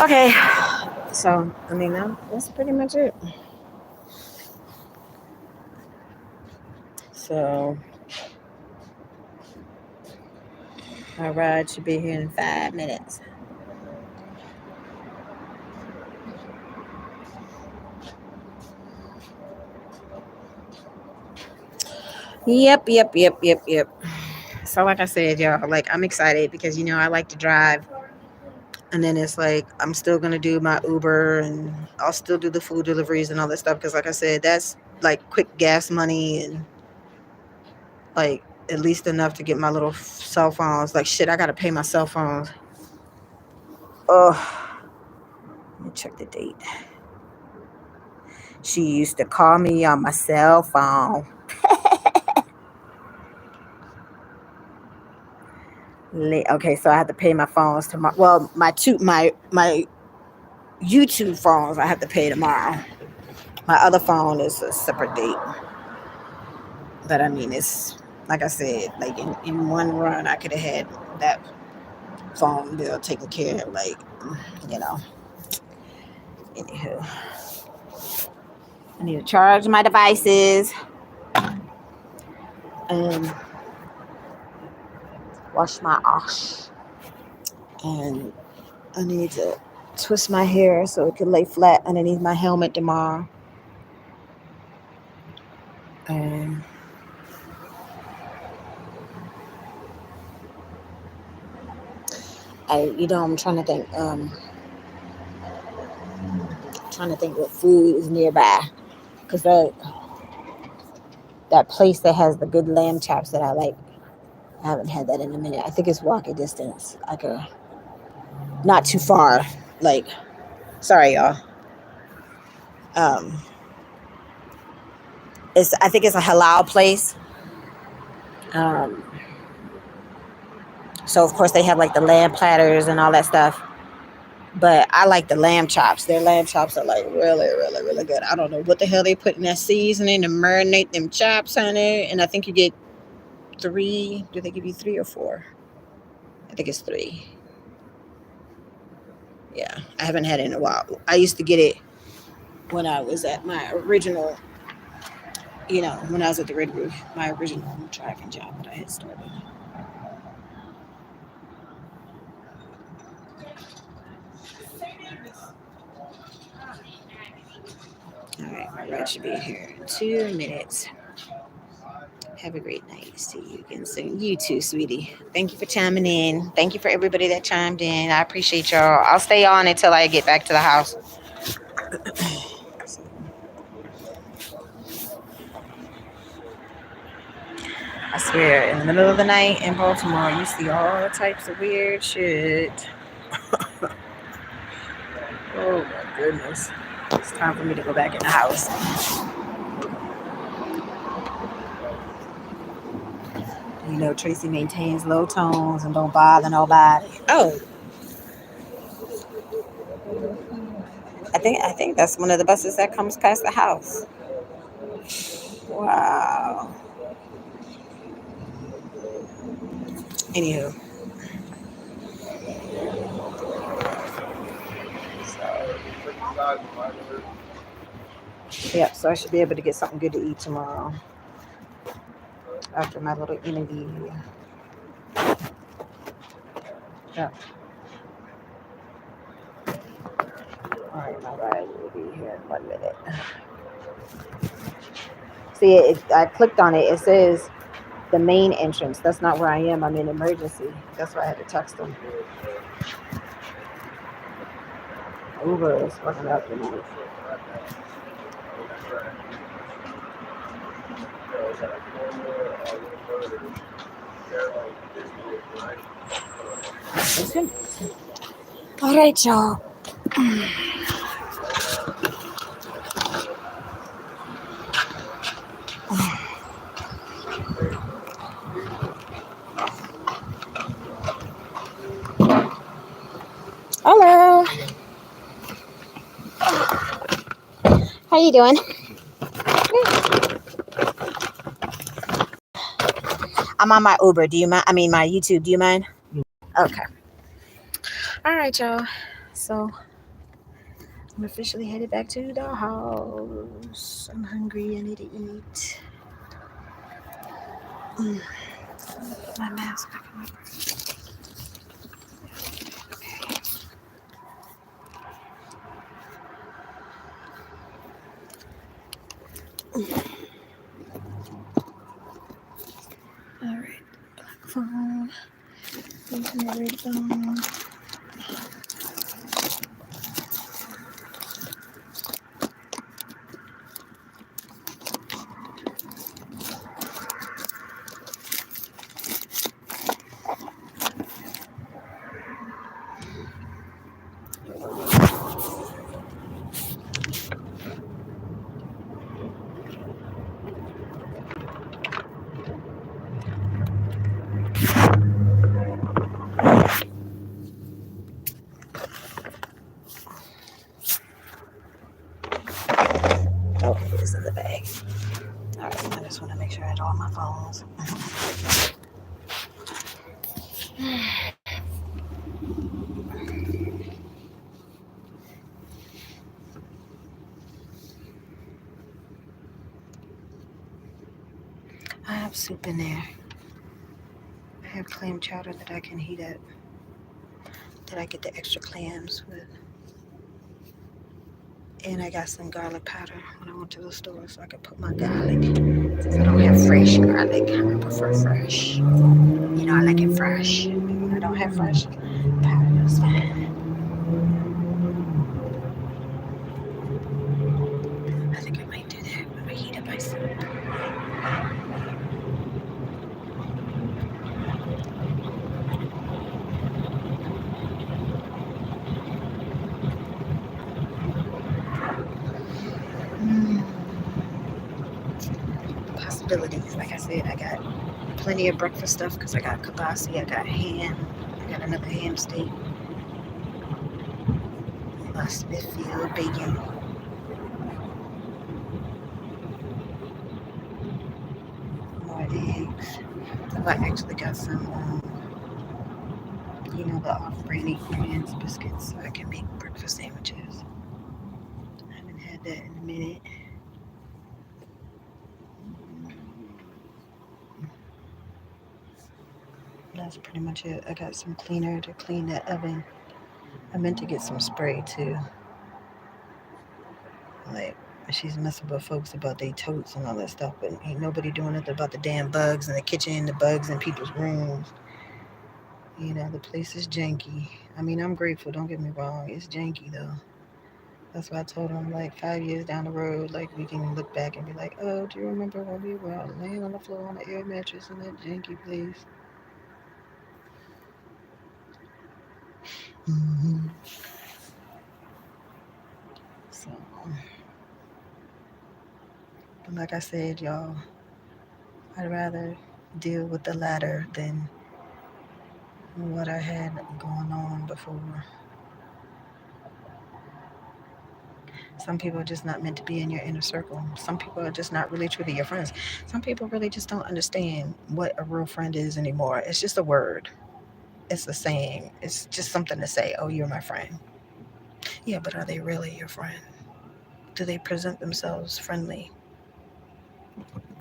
Okay. So, that's pretty much it. So, my ride should be here in 5 minutes. Yep. So, like I said, y'all, like, I'm excited because, I like to drive. And then it's like, I'm still going to do my Uber, and I'll still do the food deliveries and all that stuff. Because, like I said, that's like quick gas money, and like at least enough to get my little cell phones. Like, shit, I got to pay my cell phones. Oh, let me check the date. She used to call me on my cell phone. Okay, so I have to pay my phones tomorrow. Well, my YouTube phones I have to pay tomorrow. My other phone is a separate date. But it's like I said, like in one run I could have had that phone bill taken care of. Like, you know. Anywho, I need to charge my devices and wash my ash. And I need to twist my hair so it can lay flat underneath my helmet tomorrow. And I'm trying to think. Trying to think what food is nearby, because that place that has the good lamb chops that I like, I haven't had that in a minute. I think it's walking distance, like not too far. Like, sorry y'all. Um, I think it's a halal place. Um, so of course they have like the lamb platters and all that stuff. But I like the lamb chops. Their lamb chops are like really, really, really good. I don't know what the hell they put in that seasoning to marinate them chops, honey. And I think you get three. Do they give you three or four? I think it's three. Yeah, I haven't had it in a while. I used to get it when I was at my original, when I was at the Red Roof, my original driving job that I had started. All right, my ride should be here in 2 minutes. Have a great night. See you again soon. You too, sweetie. Thank you for chiming in. Thank you for everybody that chimed in. I appreciate y'all. I'll stay on until I get back to the house. I swear, in the middle of the night in Baltimore, you see all types of weird shit. Oh my goodness. It's time for me to go back in the house. Tracy maintains low tones and don't bother nobody. Oh, I think that's one of the buses that comes past the house. Wow. Anywho, yeah, so I should be able to get something good to eat tomorrow after my little interview. Yeah. All right, my ride will be here in 1 minute. See, I clicked on it. It says the main entrance. That's not where I am. I'm in emergency. That's why I had to text them. Uber is fucking up tonight. All right, y'all. Hello. How you doing? I'm on my Uber. Do you mind? I mean, my YouTube. Do you mind? Okay. All right, y'all. So I'm officially headed back to the house. I'm hungry. I need to eat. My mask back on my purse. All right. Black phone. Using the red phone. Oh, it's in the bag. All right. I just want to make sure I had all my phones. I have soup in there. I have clam chowder that I can heat up. That I get the extra clams with. And I got some garlic powder when I went to the store so I could put my garlic. Since I don't have fresh garlic, I prefer fresh. I like it fresh. When I don't have fresh, powder is fine. I think I might do that when I heat up my soup. possibilities. Like I said, I got plenty of breakfast stuff because I got kibasi, I got ham, I got another ham steak, my Smithfield bacon, more eggs. So I actually got some, the off-brand ingredients biscuits so I can make breakfast sandwiches. I haven't had that in a minute. That's pretty much it. I got some cleaner to clean that oven. I meant to get some spray too. Like, she's messing with folks about their totes and all that stuff, but ain't nobody doing nothing about the damn bugs in the kitchen, the bugs in people's rooms. The place is janky. I mean, I'm grateful, don't get me wrong. It's janky though. That's why I told him, like, 5 years down the road, like, we can look back and be like, oh, do you remember when we were laying on the floor on the air mattress in that janky place? Mm-hmm. So, but like I said, y'all, I'd rather deal with the latter than what I had going on before. Some people are just not meant to be in your inner circle. Some people are just not really truly your friends. Some people really just don't understand what a real friend is anymore. It's just a word. It's a saying. It's just something to say, oh, you're my friend. Yeah, but are they really your friend? Do they present themselves friendly?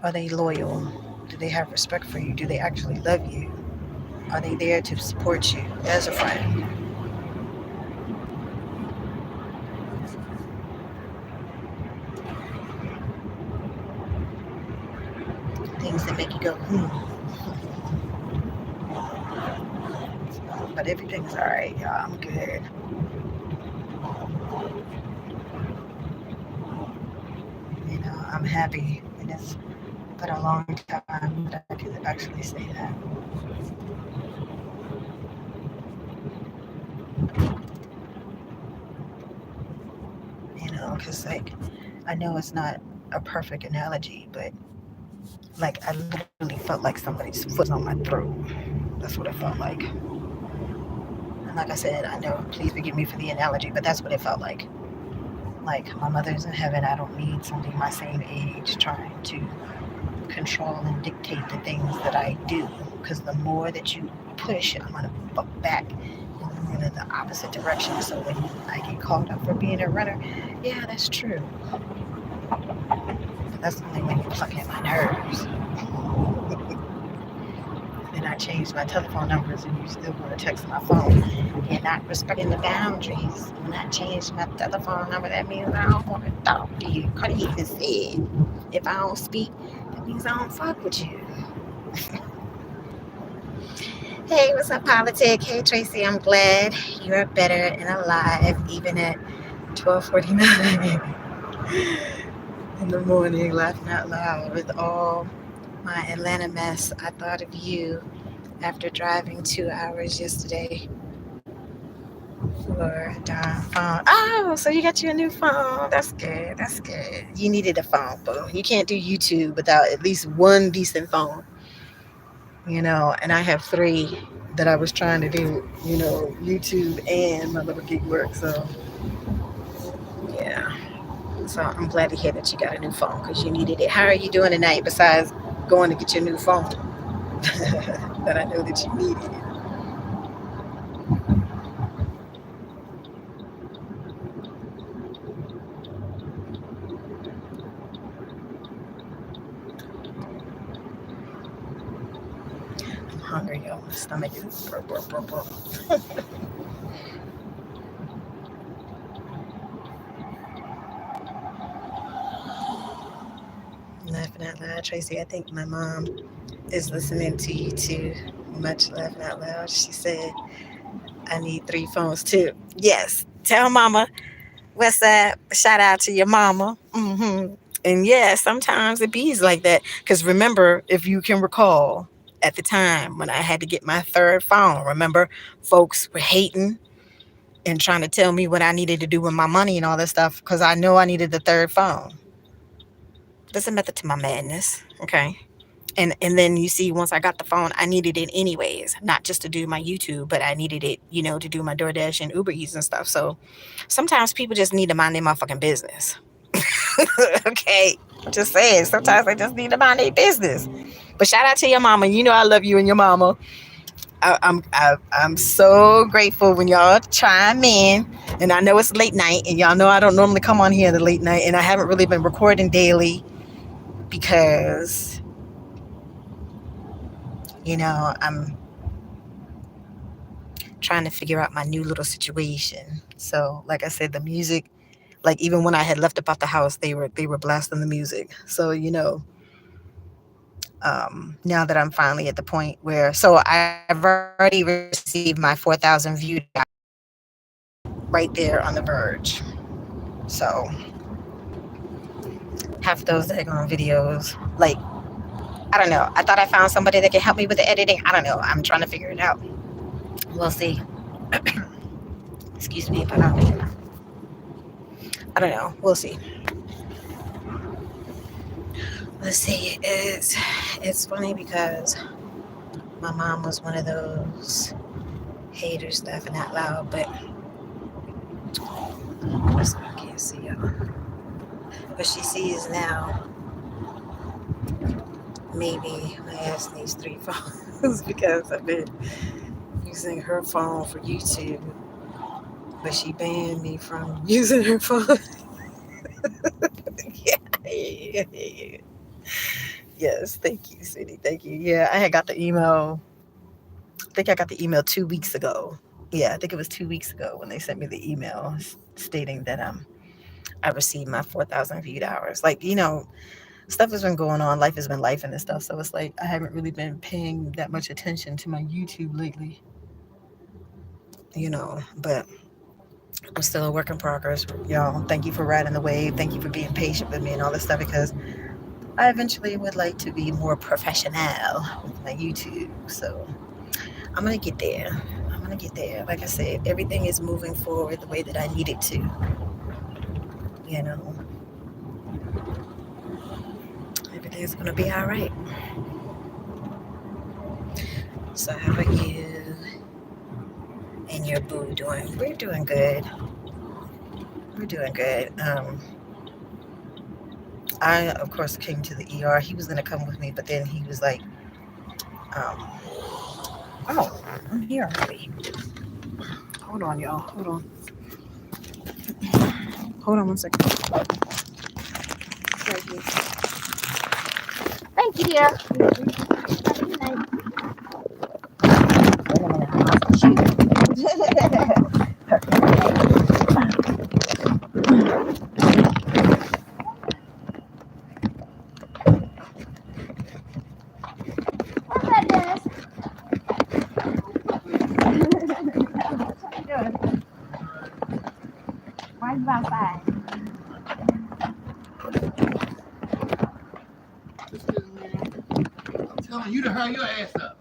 Are they loyal? Do they have respect for you? Do they actually love you? Are they there to support you as a friend? Things that make you go, but everything's all right, y'all. I'm good. I'm happy, and it's been a long time that I could actually say that. Because, like, I know it's not a perfect analogy, but, like, I literally felt like somebody's foot was on my throat. That's what it felt like. And like I said, I know, please forgive me for the analogy, but that's what it felt like. Like, my mother's in heaven, I don't need somebody my same age trying to control and dictate the things that I do. Because the more that you push, I'm going to fuck back in the opposite direction. So when I get called up for being a runner, yeah, that's true. But that's only when you pluck at my nerves. And I changed my telephone numbers and you still want to text my phone. You're not respecting the boundaries. When I changed my telephone number, that means I don't want to talk to you. Cardi even said, if I don't speak, that means I don't fuck with you. Hey, what's up, Politic? Hey, Tracy, I'm glad you are better and alive, even at 12:49 in the morning, laughing out loud with all my Atlanta mess. I thought of you after driving 2 hours yesterday for a darn phone. Oh, so you got you a new phone. That's good. That's good. You needed a phone, boo. You can't do YouTube without at least one decent phone. And I have three that I was trying to do, YouTube and my little gig work. So, yeah. So I'm glad to hear that you got a new phone because you needed it. How are you doing tonight besides going to get your new phone that I know that you needed? I'm hungry, yo. My stomach is burp, burp, burp, burp. Laughing out loud, Tracy. I think my mom is listening to you too. Much laughing out loud. She said, I need three phones too. Yes. Tell mama what's up. Shout out to your mama. And yeah, sometimes it bees like that. Because remember, if you can recall, at the time when I had to get my third phone, remember, folks were hating and trying to tell me what I needed to do with my money and all that stuff because I know I needed the third phone. There's a method to my madness. Okay. And then you see, once I got the phone, I needed it anyways, not just to do my YouTube, but I needed it, to do my DoorDash and Uber Eats and stuff. So sometimes people just need to mind their motherfucking business. Okay. Just saying, sometimes they just need to mind their business. But shout out to your mama. You know I love you and your mama. I'm so grateful when y'all chime in, and I know it's late night, and y'all know I don't normally come on here in the late night, and I haven't really been recording daily because I'm trying to figure out my new little situation. So, like I said, the music, like even when I had left about the house, they were blasting the music. So now that I'm finally at the point where, so I've already received my 4,000 viewed right there on the verge. So half those daggone videos, like, I don't know. I thought I found somebody that can help me with the editing. I don't know. I'm trying to figure it out. We'll see. Excuse me, but I don't know. We'll see. Let's see. It's funny because my mom was one of those haters laughing out loud, but I can't see y'all. But she sees now maybe my ass needs 3 phones because I've been using her phone for YouTube, but she banned me from using her phone. Yeah. Yes, thank you, sweetie. Thank you. Yeah, I had got the email. I think I got the email 2 weeks ago. Yeah, I think it was 2 weeks ago when they sent me the email stating that I received my 4,000 viewed hours. Like, stuff has been going on. Life has been life and stuff. So it's like I haven't really been paying that much attention to my YouTube lately. But I'm still a work in progress. Y'all, thank you for riding the wave. Thank you for being patient with me and all this stuff because I eventually would like to be more professional with my YouTube. So I'm going to get there. I'm going to get there. Like I said, everything is moving forward the way that I need it to. You know, everything's going to be all right. So how about you and your boo doing? We're doing good. We're doing good. I, of course, came to the ER. He was going to come with me, but then he was like, oh, I'm here already. Hold on, y'all. Hold on. Hold on 1 second. Thank you. Thank you, dear. Have a good night. Wait a minute. I'm off the shoot. What's that, Dennis? What you doing? Why are you outside? I'm telling you to hurry your ass up.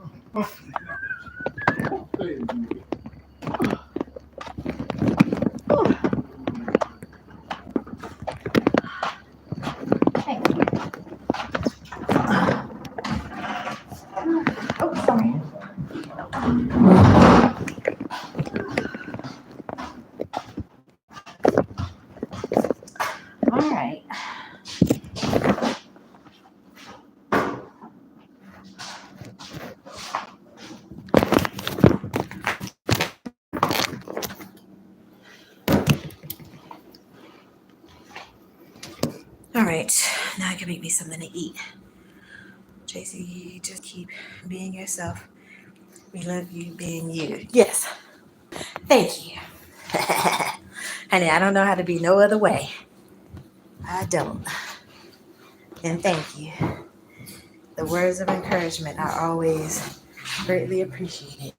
Oh, sorry. All right. All right. Now I can make me something to eat. Tracy, just keep being yourself. We love you being you. Yes. Thank you. Honey, I don't know how to be no other way. I don't. And thank you. The words of encouragement are always greatly appreciated.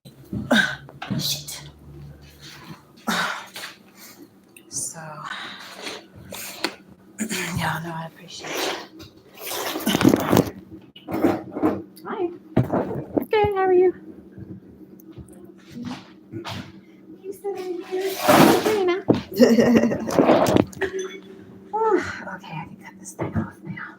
Shit. So, y'all know I appreciate you. Hi. Okay, how are you? You sitting here? Okay, now. Okay, I can cut this thing off now.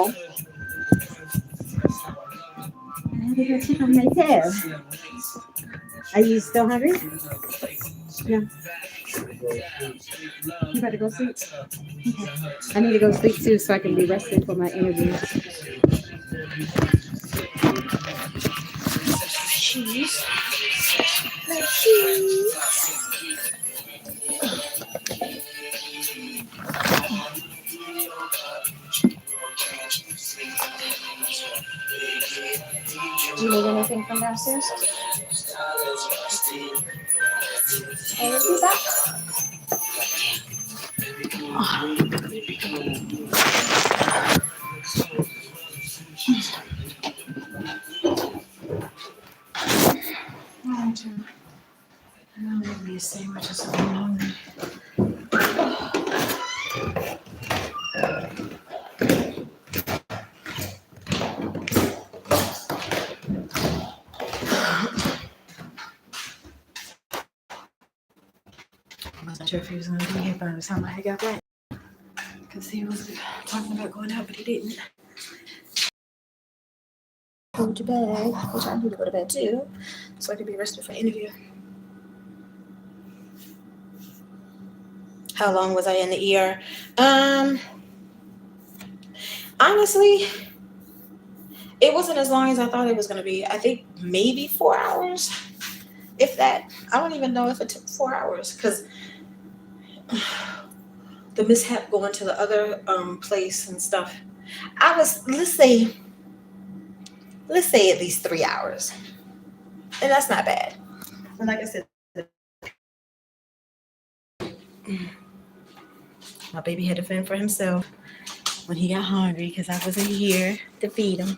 I had to go check on my tail. Are you still hungry? No. You about to go sleep? Okay. I need to go sleep too so I can be rested for my interview. Cheese. Cheese. Do you need anything from downstairs? I'll be back. I don't need me a sandwich or something hungry. I wasn't sure if he was going to be here by the time I got back. Because he was talking about going out, but he didn't. Go to bed, which I need to go to bed too, so I can be rested for the interview. How long was I in the ER? Honestly, it wasn't as long as I thought it was going to be. I think maybe 4 hours, if that. I don't even know if it took 4 hours because the mishap going to the other place and stuff. I was let's say at least 3 hours, and that's not bad. And like I said, my baby had to fend for himself when he got hungry because I wasn't here to feed him.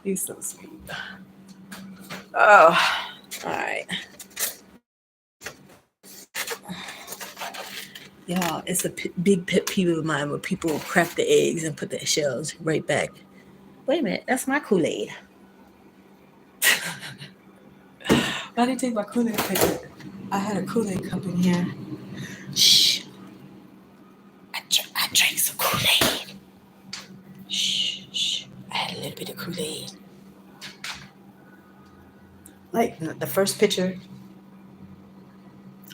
He's so sweet. Oh, all right. Y'all, it's a big pet peeve of mine when people crack the eggs and put the shells right back. Wait a minute, that's my Kool-Aid. Why did you take my Kool-Aid cup? I had a Kool-Aid cup in here. Shh. I drank some Kool-Aid. Shh. I had a little bit of Kool-Aid. Like the first picture,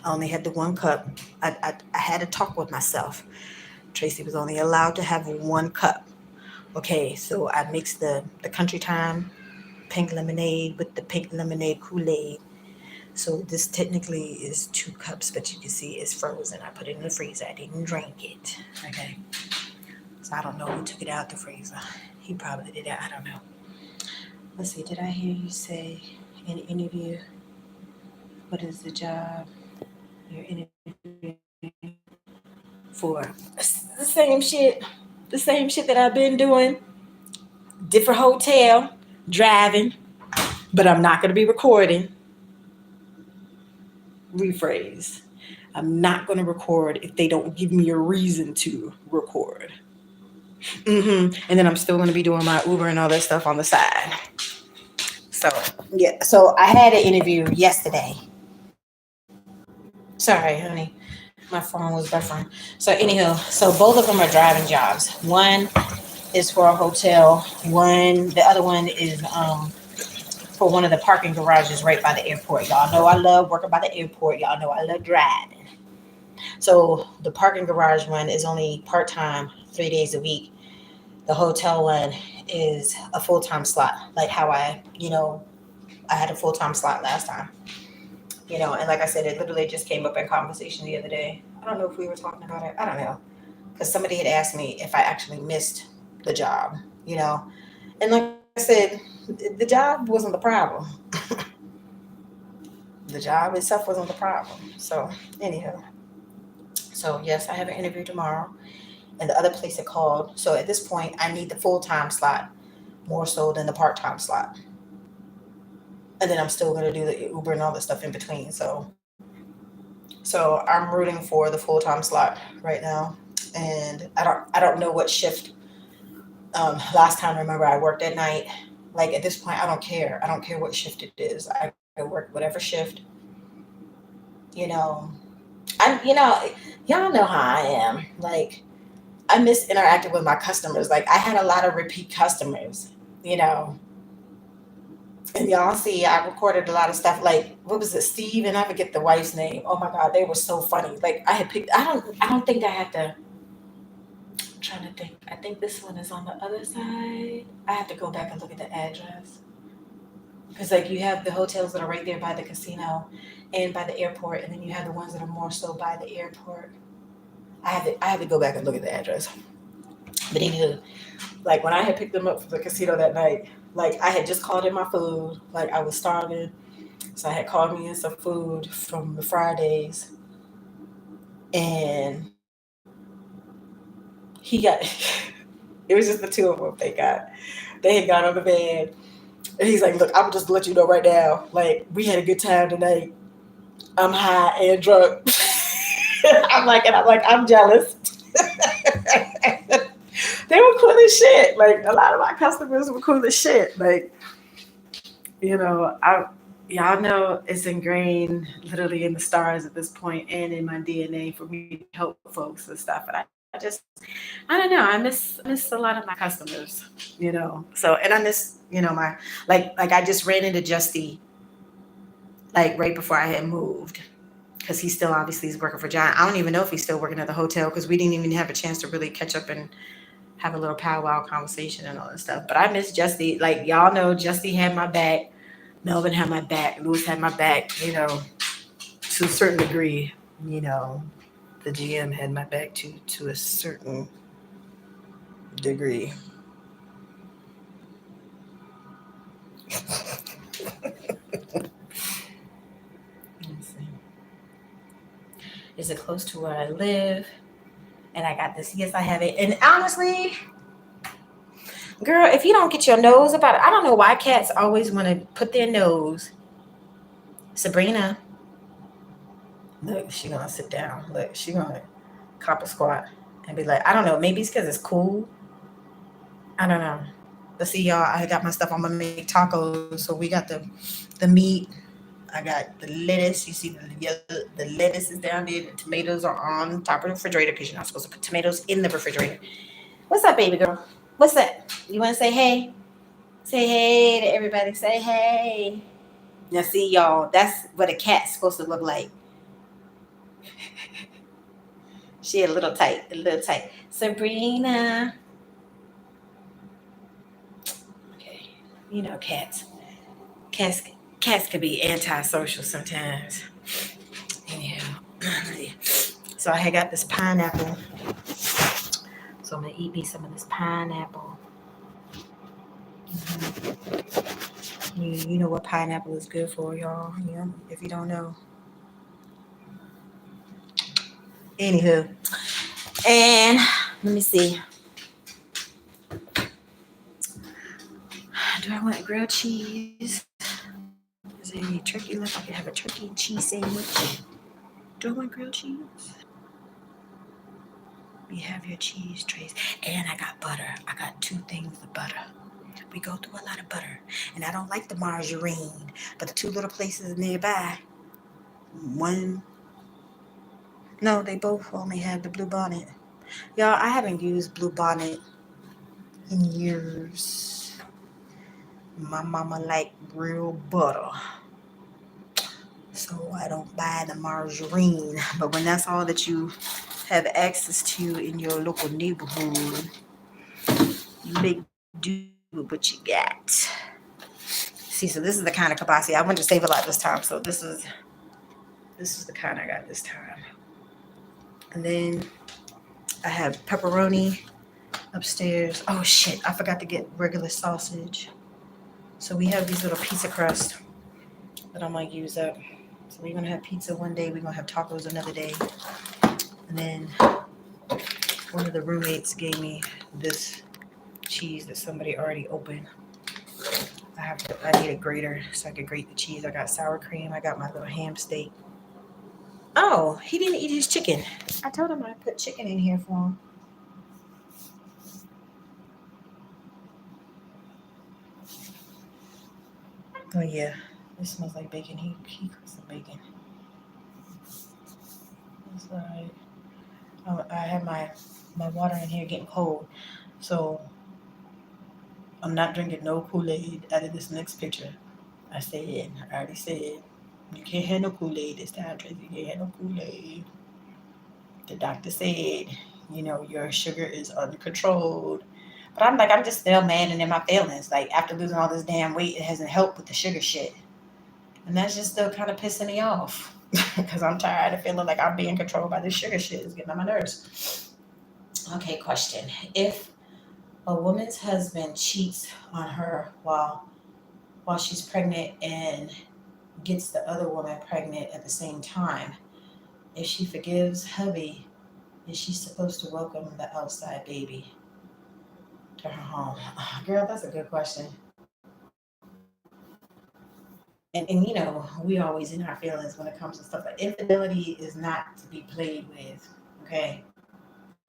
I only had the one cup. I had to talk with myself. Traci was only allowed to have one cup. Okay, so I mixed the country time pink lemonade with the pink lemonade Kool-Aid. So this technically is 2 cups, but you can see it's frozen. I put it in the freezer. I didn't drink it. Okay. So I don't know who took it out the freezer. He probably did that. I don't know. Let's see. Did I hear you say in an interview? What is the job you're interviewing for? The same shit. The same shit that I've been doing. Different hotel, driving, but I'm not going to be recording. Rephrase. I'm not going to record if they don't give me a reason to record. And then I'm still going to be doing my Uber and all that stuff on the side. So, yeah. So I had an interview yesterday. Sorry, honey. My phone was buffering. So anyhow, so both of them are driving jobs. One is for a hotel. The other one is for one of the parking garages right by the airport. Y'all know I love working by the airport. Y'all know I love driving. So the parking garage one is only part-time, 3 days a week. The hotel one is a full-time slot, like how I had a full-time slot last time. And like I said, it literally just came up in conversation the other day. I don't know if we were talking about it. I don't know. Because somebody had asked me if I actually missed the job, And like I said, the job wasn't the problem. The job itself wasn't the problem. So, anyhow. So, yes, I have an interview tomorrow. And the other place it called. So, at this point, I need the full-time slot more so than the part-time slot. And then I'm still going to do the Uber and all that stuff in between. So I'm rooting for the full-time slot right now. And I don't know what shift. Last time, remember, I worked at night. Like at this point, I don't care. I don't care what shift it is. I work whatever shift. Y'all know how I am. Like I miss interacting with my customers. Like I had a lot of repeat customers, you know. And y'all see, I recorded a lot of stuff. Like what was it, Steve and I forget the wife's name. Oh my God, they were so funny. Like I had picked. I don't think I had to. I'm trying to think. I think this one is on the other side. I have to go back and look at the address because like you have the hotels that are right there by the casino and by the airport, and then you have the ones that are more so by the airport. I had to go back and look at the address. But anywho, like when I had picked them up from the casino that night, like I had just called in my food, like I was starving, so I had called me in some food from the Fridays, and he got. It was just the two of them. They had got on the van, and he's like, "Look, I'm just let you know right now. Like we had a good time tonight. I'm high and drunk." I'm jealous. They were cool as shit. Like a lot of my customers were cool as shit. Like I y'all know it's ingrained literally in the stars at this point and in my DNA for me to help folks and stuff. And I don't know. I miss a lot of my customers. So and I miss my like I just ran into Justy like right before I had moved because he still obviously is working for John. I don't even know if he's still working at the hotel because we didn't even have a chance to really catch up and have a little powwow conversation and all that stuff. But I miss Justy. Like y'all know, Justy had my back. Melvin had my back. Lewis had my back. To a certain degree. You know, the GM had my back to a certain degree. Let's see. Is it close to where I live? And I got this. Yes, I have it. And honestly, girl, if you don't get your nose about it, I don't know why cats always want to put their nose. Sabrina, look, she gonna sit down. Look, she gonna cop a squat and be like, I don't know, maybe it's because it's cool. I don't know. But see, y'all, I got my stuff. I'm gonna make tacos, so we got the meat. I got the lettuce. You see the lettuce is down there. The tomatoes are on top of the refrigerator because you're not supposed to put tomatoes in the refrigerator. What's up, baby girl? What's that? You want to say hey? Say hey to everybody. Say hey. Now, see, y'all, that's what a cat's supposed to look like. She a little tight, a little tight. Sabrina. Okay, cats. Cats, cats could be antisocial sometimes. Anyhow, so I had got this pineapple. So I'm gonna eat me some of this pineapple. You know what pineapple is good for, y'all. If you don't know. Anywho, and let me see. Do I want grilled cheese? Is there any turkey left? I could have a turkey and cheese sandwich. Do I want grilled cheese? You have your cheese trays. And I got butter. I got 2 things of butter. We go through a lot of butter. And I don't like the margarine. But the 2 little places nearby, one, no, they both only have the Blue Bonnet. Y'all, I haven't used Blue Bonnet in years. My mama like real butter. So I don't buy the margarine. But when that's all that you have access to in your local neighborhood, you make do with what you got. See, so this is the kind of kibasi. I wanted to save a lot this time, so this is the kind I got this time. And then I have pepperoni upstairs. Oh shit, I forgot to get regular sausage. So we have these little pizza crust that I'm gonna use up. So we're gonna have pizza one day, we're gonna have tacos another day. And then one of the roommates gave me this cheese that somebody already opened. I need a grater so I could grate the cheese. I got sour cream. I got my little ham steak. Oh, he didn't eat his chicken. I told him I put chicken in here for him. Oh yeah, it smells like bacon. He cooked some bacon. That's all right. I have my My water in here getting cold. So I'm not drinking no Kool-Aid out of this next picture. I already said, you can't have no Kool-Aid this time, Tracy. You can't have no Kool-Aid. The doctor said, your sugar is uncontrolled. But I'm like, I'm just still mad and in my feelings. Like, after losing all this damn weight, it hasn't helped with the sugar shit. And that's just still kind of pissing me off. Because I'm tired of feeling like I'm being controlled by this sugar shit. It's getting on my nerves. Okay, question. If a woman's husband cheats on her while she's pregnant and gets the other woman pregnant at the same time, if she forgives hubby, is she supposed to welcome the outside baby to her home? Girl, that's a good question. And we always in our feelings when it comes to stuff like infidelity is not to be played with. Okay,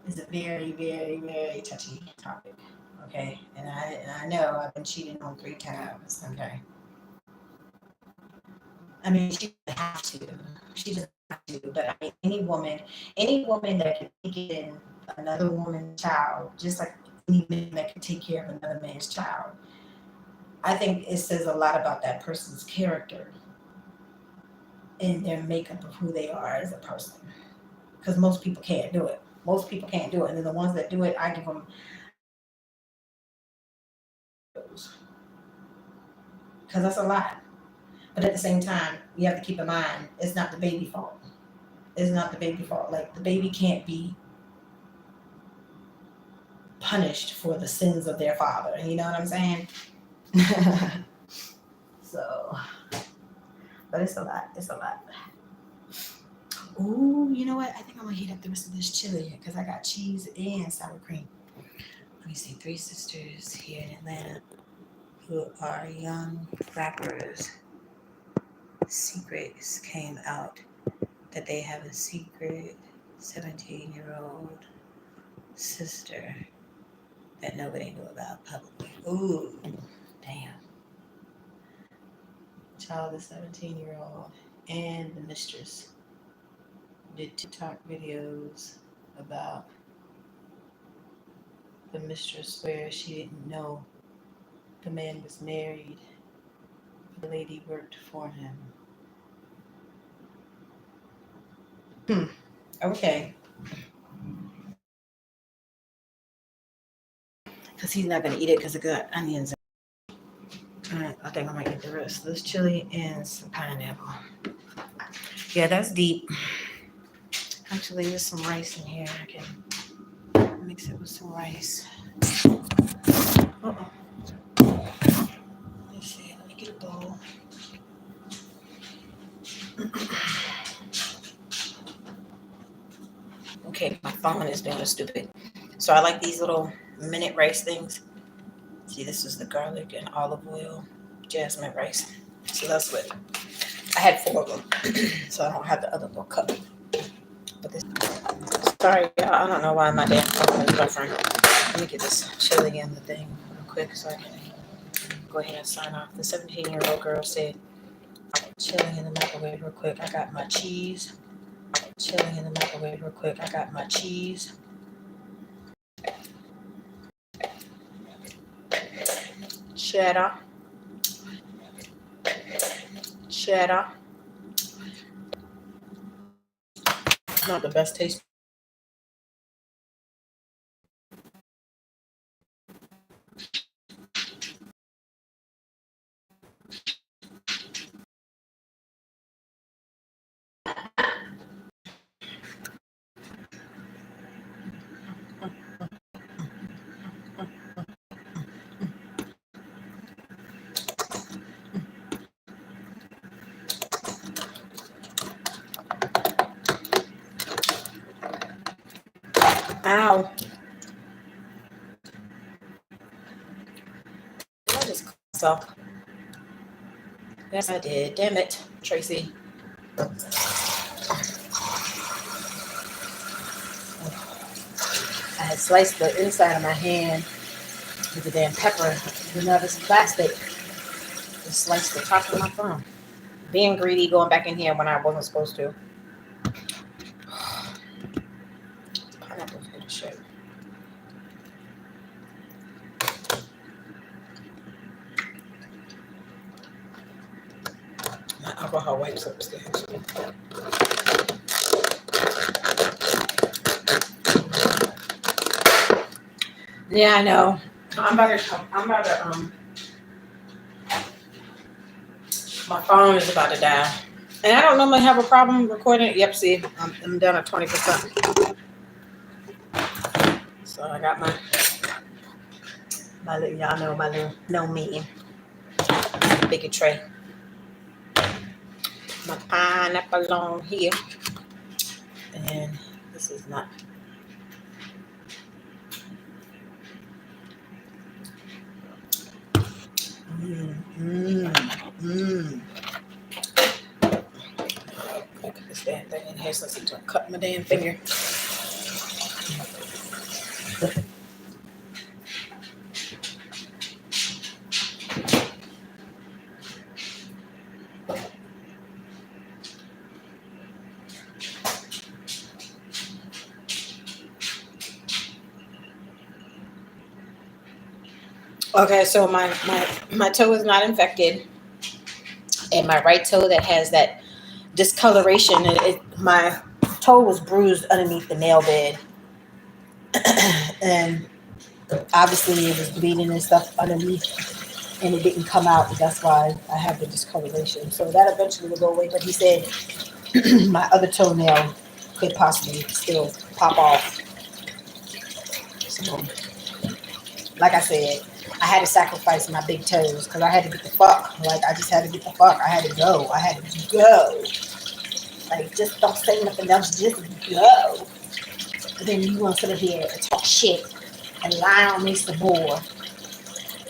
it's a very, very, very touchy topic. Okay, and I know I've been cheated on 3 times. Okay, I mean she doesn't have to. She doesn't have to. But I mean any woman that can take in another woman's child, just like any man that can take care of another man's child, I think it says a lot about that person's character and their makeup of who they are as a person. Because most people can't do it. Most people can't do it, and then the ones that do it, I give them those because that's a lot. But at the same time, you have to keep in mind it's not the baby fault. It's not the baby fault. Like the baby can't be punished for the sins of their father. You know what I'm saying? So, but it's a lot. It's a lot. Ooh, you know what? I think I'm gonna heat up the rest of this chili because I got cheese and sour cream. Let me see. 3 sisters here in Atlanta who are young rappers. Secrets came out that they have a secret 17-year-old sister that nobody knew about publicly. Ooh, damn. Child is 17-year-old and the mistress did TikTok videos about the mistress where she didn't know the man was married. The lady worked for him. Okay. Because he's not going to eat it because it got onions. Alright, I think I might get the rest of this chili and some pineapple. Yeah, that's deep. Actually, there's some rice in here. I can mix it with some rice. Uh-oh. Let's see. Let me get a bowl. Okay, my phone is being stupid. So I like these little minute rice things. See, this is the garlic and olive oil jasmine rice. So that's what I had 4 of them. So I don't have the other little cup. But this, sorry, y'all. I don't know why my damn phone is buffering. Let me get this chili in the thing real quick so I can go ahead and sign off. The 17-year-old girl said, chilling in the microwave real quick. I got my cheese. Chilling in the microwave real quick. I got my cheese. Cheddar. Cheddar. Not the best taste. Ow. Did I just cut myself? Yes, I did. Damn it, Tracy. I had sliced the inside of my hand with the damn pepper. This plastic. Just sliced the top of my thumb. Being greedy, going back in here when I wasn't supposed to. Pineapple's good as shit. for her wipes upstairs. Yeah, I know. I'm about to my phone is about to die. And I don't normally have a problem recording it. Yep, see, I'm down at 20%. So I got my little, y'all know my little, no me, bigger tray. My pineapple on here. And this is not. Put this damn thing in here since I cut my damn finger. Okay, so my toe is not infected, and my right toe that has that discoloration, my toe was bruised underneath the nail bed, and obviously it was bleeding and stuff underneath, and it didn't come out. That's why I have the discoloration. So that eventually will go away. But he said my other toenail could possibly still pop off. So, like I said, I had to sacrifice my big toes because I had to get the fuck. Like, I just had to get the fuck. I had to go. I had to go. Like, just don't say nothing else. Just go. But then you want to sit here and talk shit and lie on me some more.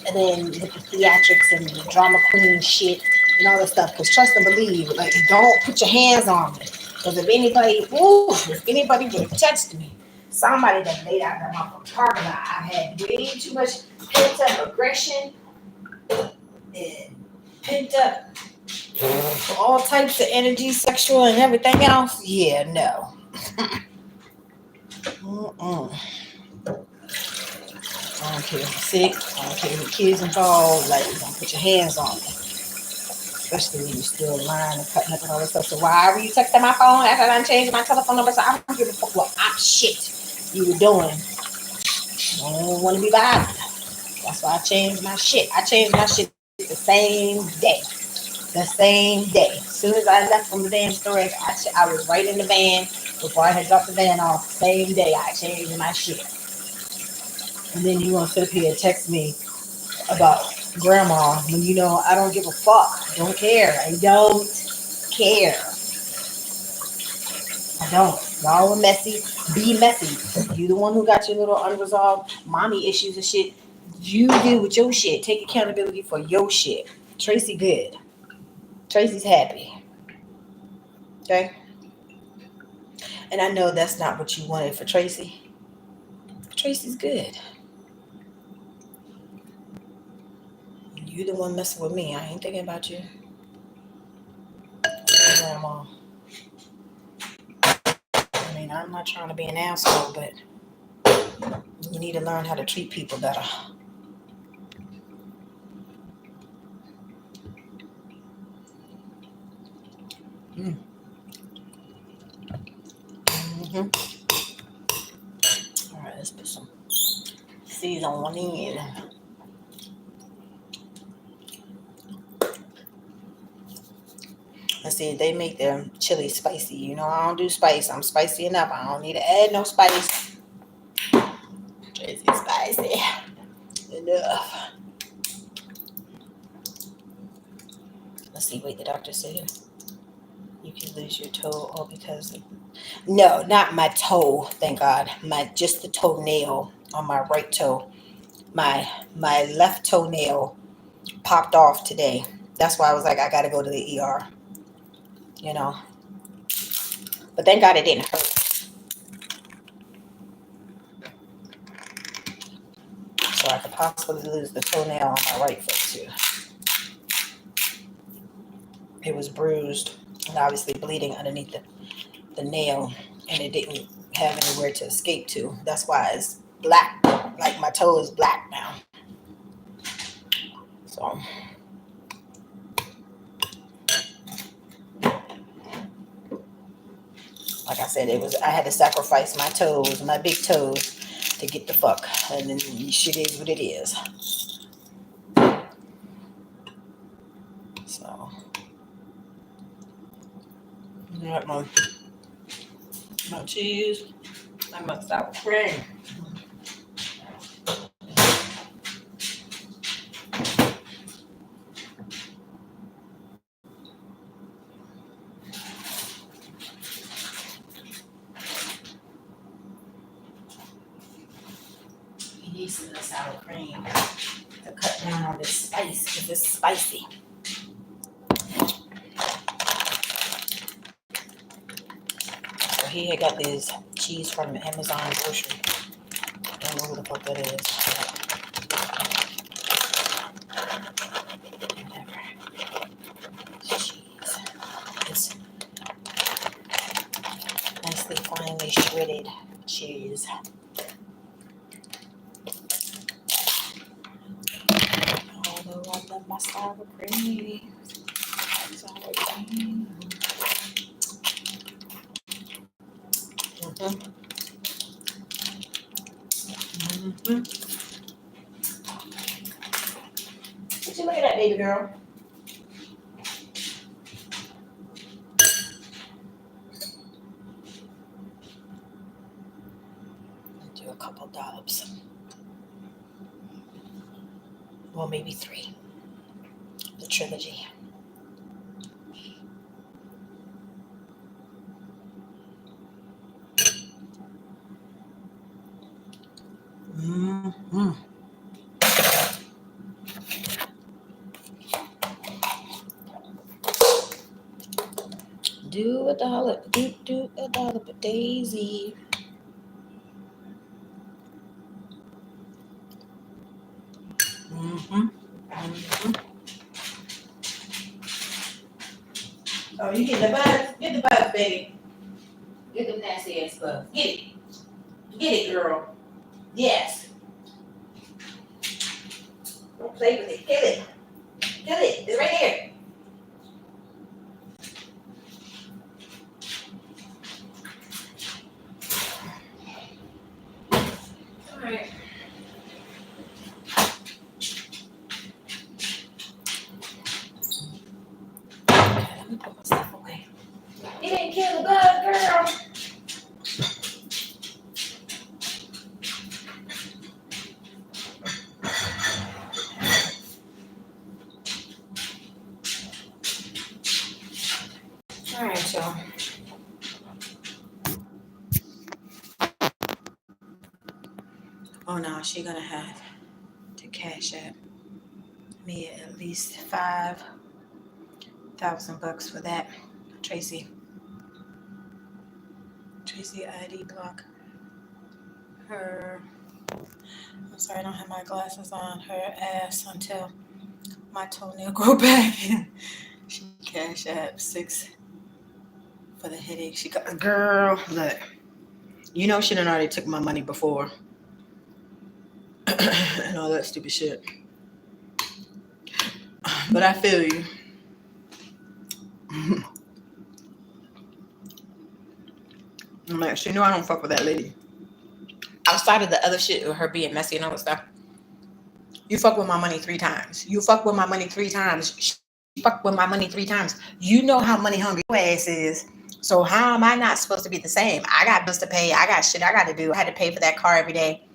And then with the theatrics and the drama queen shit and all that stuff. Because trust and believe, like, don't put your hands on me. Because if anybody would have touched me, somebody that laid out in my parking lot, I had way too much pent up aggression and pent up all types of energy, sexual and everything else. Yeah, no. I don't care if you're sick. I don't care if your kids involved. Like, don't put your hands on me. Especially when you're still lying and cutting up and all this stuff. So why were you texting my phone after I changed my telephone number? So I don't give a fuck what shit you were doing. I don't want to be bothered. That's why I changed my shit. I changed my shit the same day. The same day. As soon as I left from the damn storage, I was right in the van before I had dropped the van off. Same day I changed my shit. And then you want to sit up here and text me about grandma when you know I don't give a fuck. I don't care. I don't care. I don't. Y'all are messy. Be messy. You the one who got your little unresolved mommy issues and shit. You deal with your shit. Take accountability for your shit. Traci good. Traci's happy. Okay? And I know that's not what you wanted for Traci. Traci's good. You the one messing with me. I ain't thinking about you. Grandma. I mean, I'm not trying to be an asshole, but you need to learn how to treat people better. All right, let's put some season one in. Let's see, they make their chili spicy. You know, I don't do spice. I'm spicy enough. I don't need to add no spice. Traci's spicy enough. Let's see, wait, the doctor said you can lose your toe all because of... No, not my toe, thank God. Just the toenail on my right toe. My left toenail popped off today. That's why I was like, I gotta go to the ER. You know. But thank God it didn't hurt. So I could possibly lose the toenail on my right foot too. It was bruised and obviously bleeding underneath the nail, and it didn't have anywhere to escape to. That's why it's black. Like my toe is black now. So Like I said, I had to sacrifice my toes, my big toes, to get the fuck. And then shit is what it is. So, got my cheese and my sour cream. You need some of the sour cream to cut down on this spice because it's spicy. So he had got this cheese from Amazon grocery. Don't know who the fuck that is. Whatever. Cheese. It's nicely finely shredded cheese. Although I love my sour cream. Sour cream. Mm-hmm. Mm-hmm. What you looking at, baby girl? Do a couple dollops. Well, maybe 3. The trilogy. Mm-hmm. Do a dollop, do a dollop of Daisy. Mm-hmm. Mm-hmm. Oh, you get the bugs? Get the bugs, baby. Get them nasty ass bugs. Get it. Get it, girl. Yes. Don't play with it. Kill it. Kill it. It's right here. Alright. Let me put my stuff away. You didn't kill the bug, girl. Alright, y'all. Oh no, she gonna have to cash at me at least $5,000 for that. Traci ID block her. I'm sorry, I don't have my glasses on. Her ass until my toenail grow back. She cash at 6 for the headache. She got girl. Look, you know she done already took my money before and all that stupid shit. But I feel you. I'm like, she know I don't fuck with that lady. Outside of the other shit with her being messy and all that stuff, you fuck with my money 3 times. You fuck with my money 3 times. She fuck with my money 3 times. You know how money hungry your ass is. So how am I not supposed to be the same? I got bills to pay. I got shit I got to do. I had to pay for that car every day.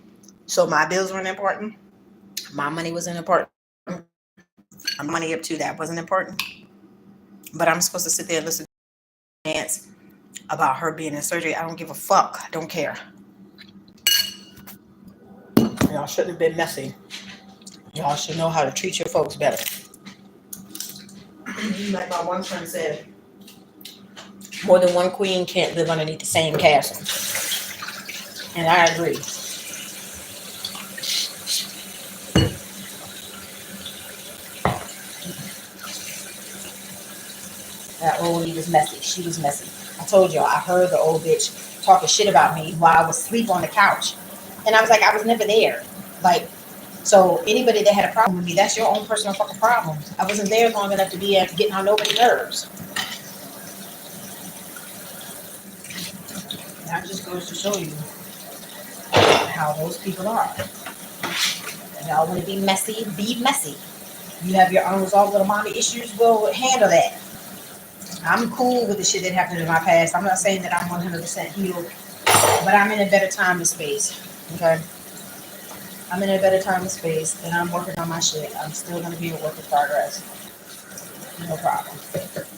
So my bills weren't important. My money wasn't important. My money up to that wasn't important. But I'm supposed to sit there and listen to dance about her being in surgery. I don't give a fuck. I don't care. Y'all shouldn't have been messy. Y'all should know how to treat your folks better. Like my one friend said, more than one queen can't live underneath the same castle. And I agree. That old lady was messy. She was messy. I told y'all, I heard the old bitch talking shit about me while I was asleep on the couch. And I was like, I was never there. Like, so anybody that had a problem with me, that's your own personal fucking problem. I wasn't there long enough to be getting on nobody's nerves. That just goes to show you how those people are. Y'all want to be messy? Be messy. You have your unresolved little mommy issues, we'll handle that. I'm cool with the shit that happened in my past. I'm not saying that I'm 100% healed, but I'm in a better time and space. Okay? I'm in a better time and space, and I'm working on my shit. I'm still going to be a work in progress. No problem.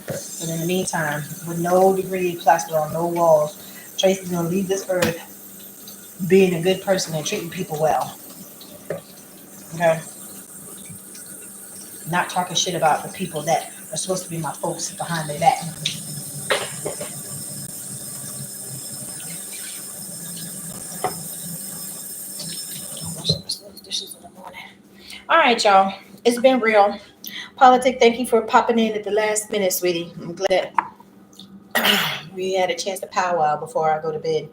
But in the meantime, with no degree plastered on no walls, Tracy's going to leave this earth being a good person and treating people well. Okay? Not talking shit about the people that are supposed to be my folks behind their back. I'll wash those dishes in the morning. All right, y'all. It's been real. Politic, thank you for popping in at the last minute, sweetie. I'm glad we had a chance to powwow before I go to bed.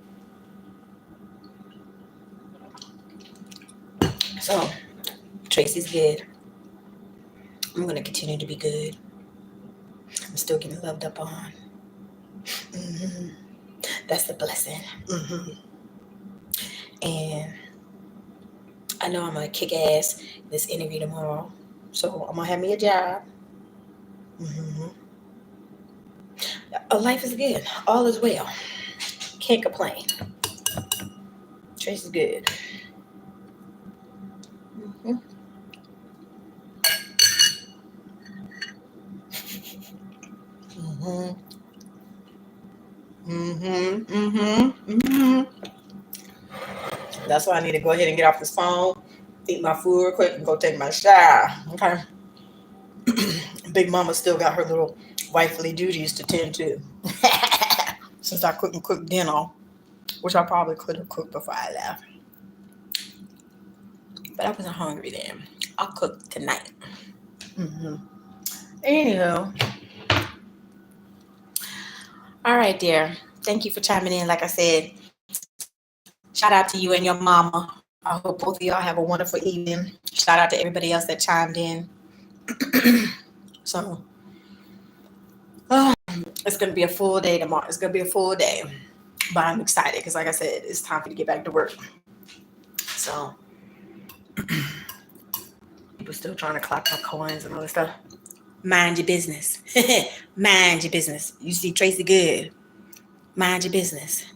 So, Tracy's good. I'm going to continue to be good. I'm still getting loved up on. Mm-hmm. That's the blessing. Mm-hmm. And I know I'm going to kick ass this interview tomorrow. So, I'm going to have me a job. Mm-hmm. Life is good. All is well. Can't complain. Tracy's good. Mm-hmm. Mm-hmm. Mm-hmm. Mm-hmm. Mm-hmm. That's why I need to go ahead and get off this phone, eat my food real quick, and go take my shower. Okay. Big Mama still got her little wifely duties to tend to. Since I couldn't cook dinner, which I probably could have cooked before I left. But I wasn't hungry then. I'll cook tonight. Mm-hmm. Anywho. All right, dear. Thank you for chiming in. Like I said, shout out to you and your mama. I hope both of y'all have a wonderful evening. Shout out to everybody else that chimed in. So, it's going to be a full day tomorrow. It's going to be a full day. But I'm excited because, like I said, it's time for me to get back to work. So, people still trying to clap my coins and all this stuff. Mind your business. Mind your business. You see Tracy good. Mind your business.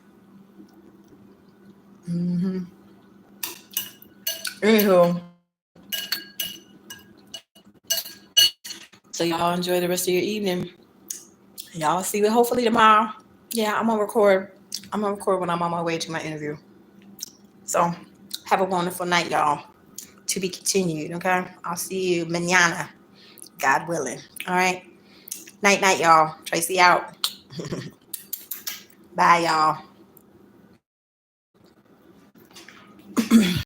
Mm-hmm. Anywho. So y'all enjoy the rest of your evening. Y'all see me hopefully tomorrow. Yeah, I'm gonna record. I'm gonna record when I'm on my way to my interview. So have a wonderful night, y'all. To be continued, okay? I'll see you mañana, God willing. All right. Night, night, y'all. Tracy out. Bye, y'all.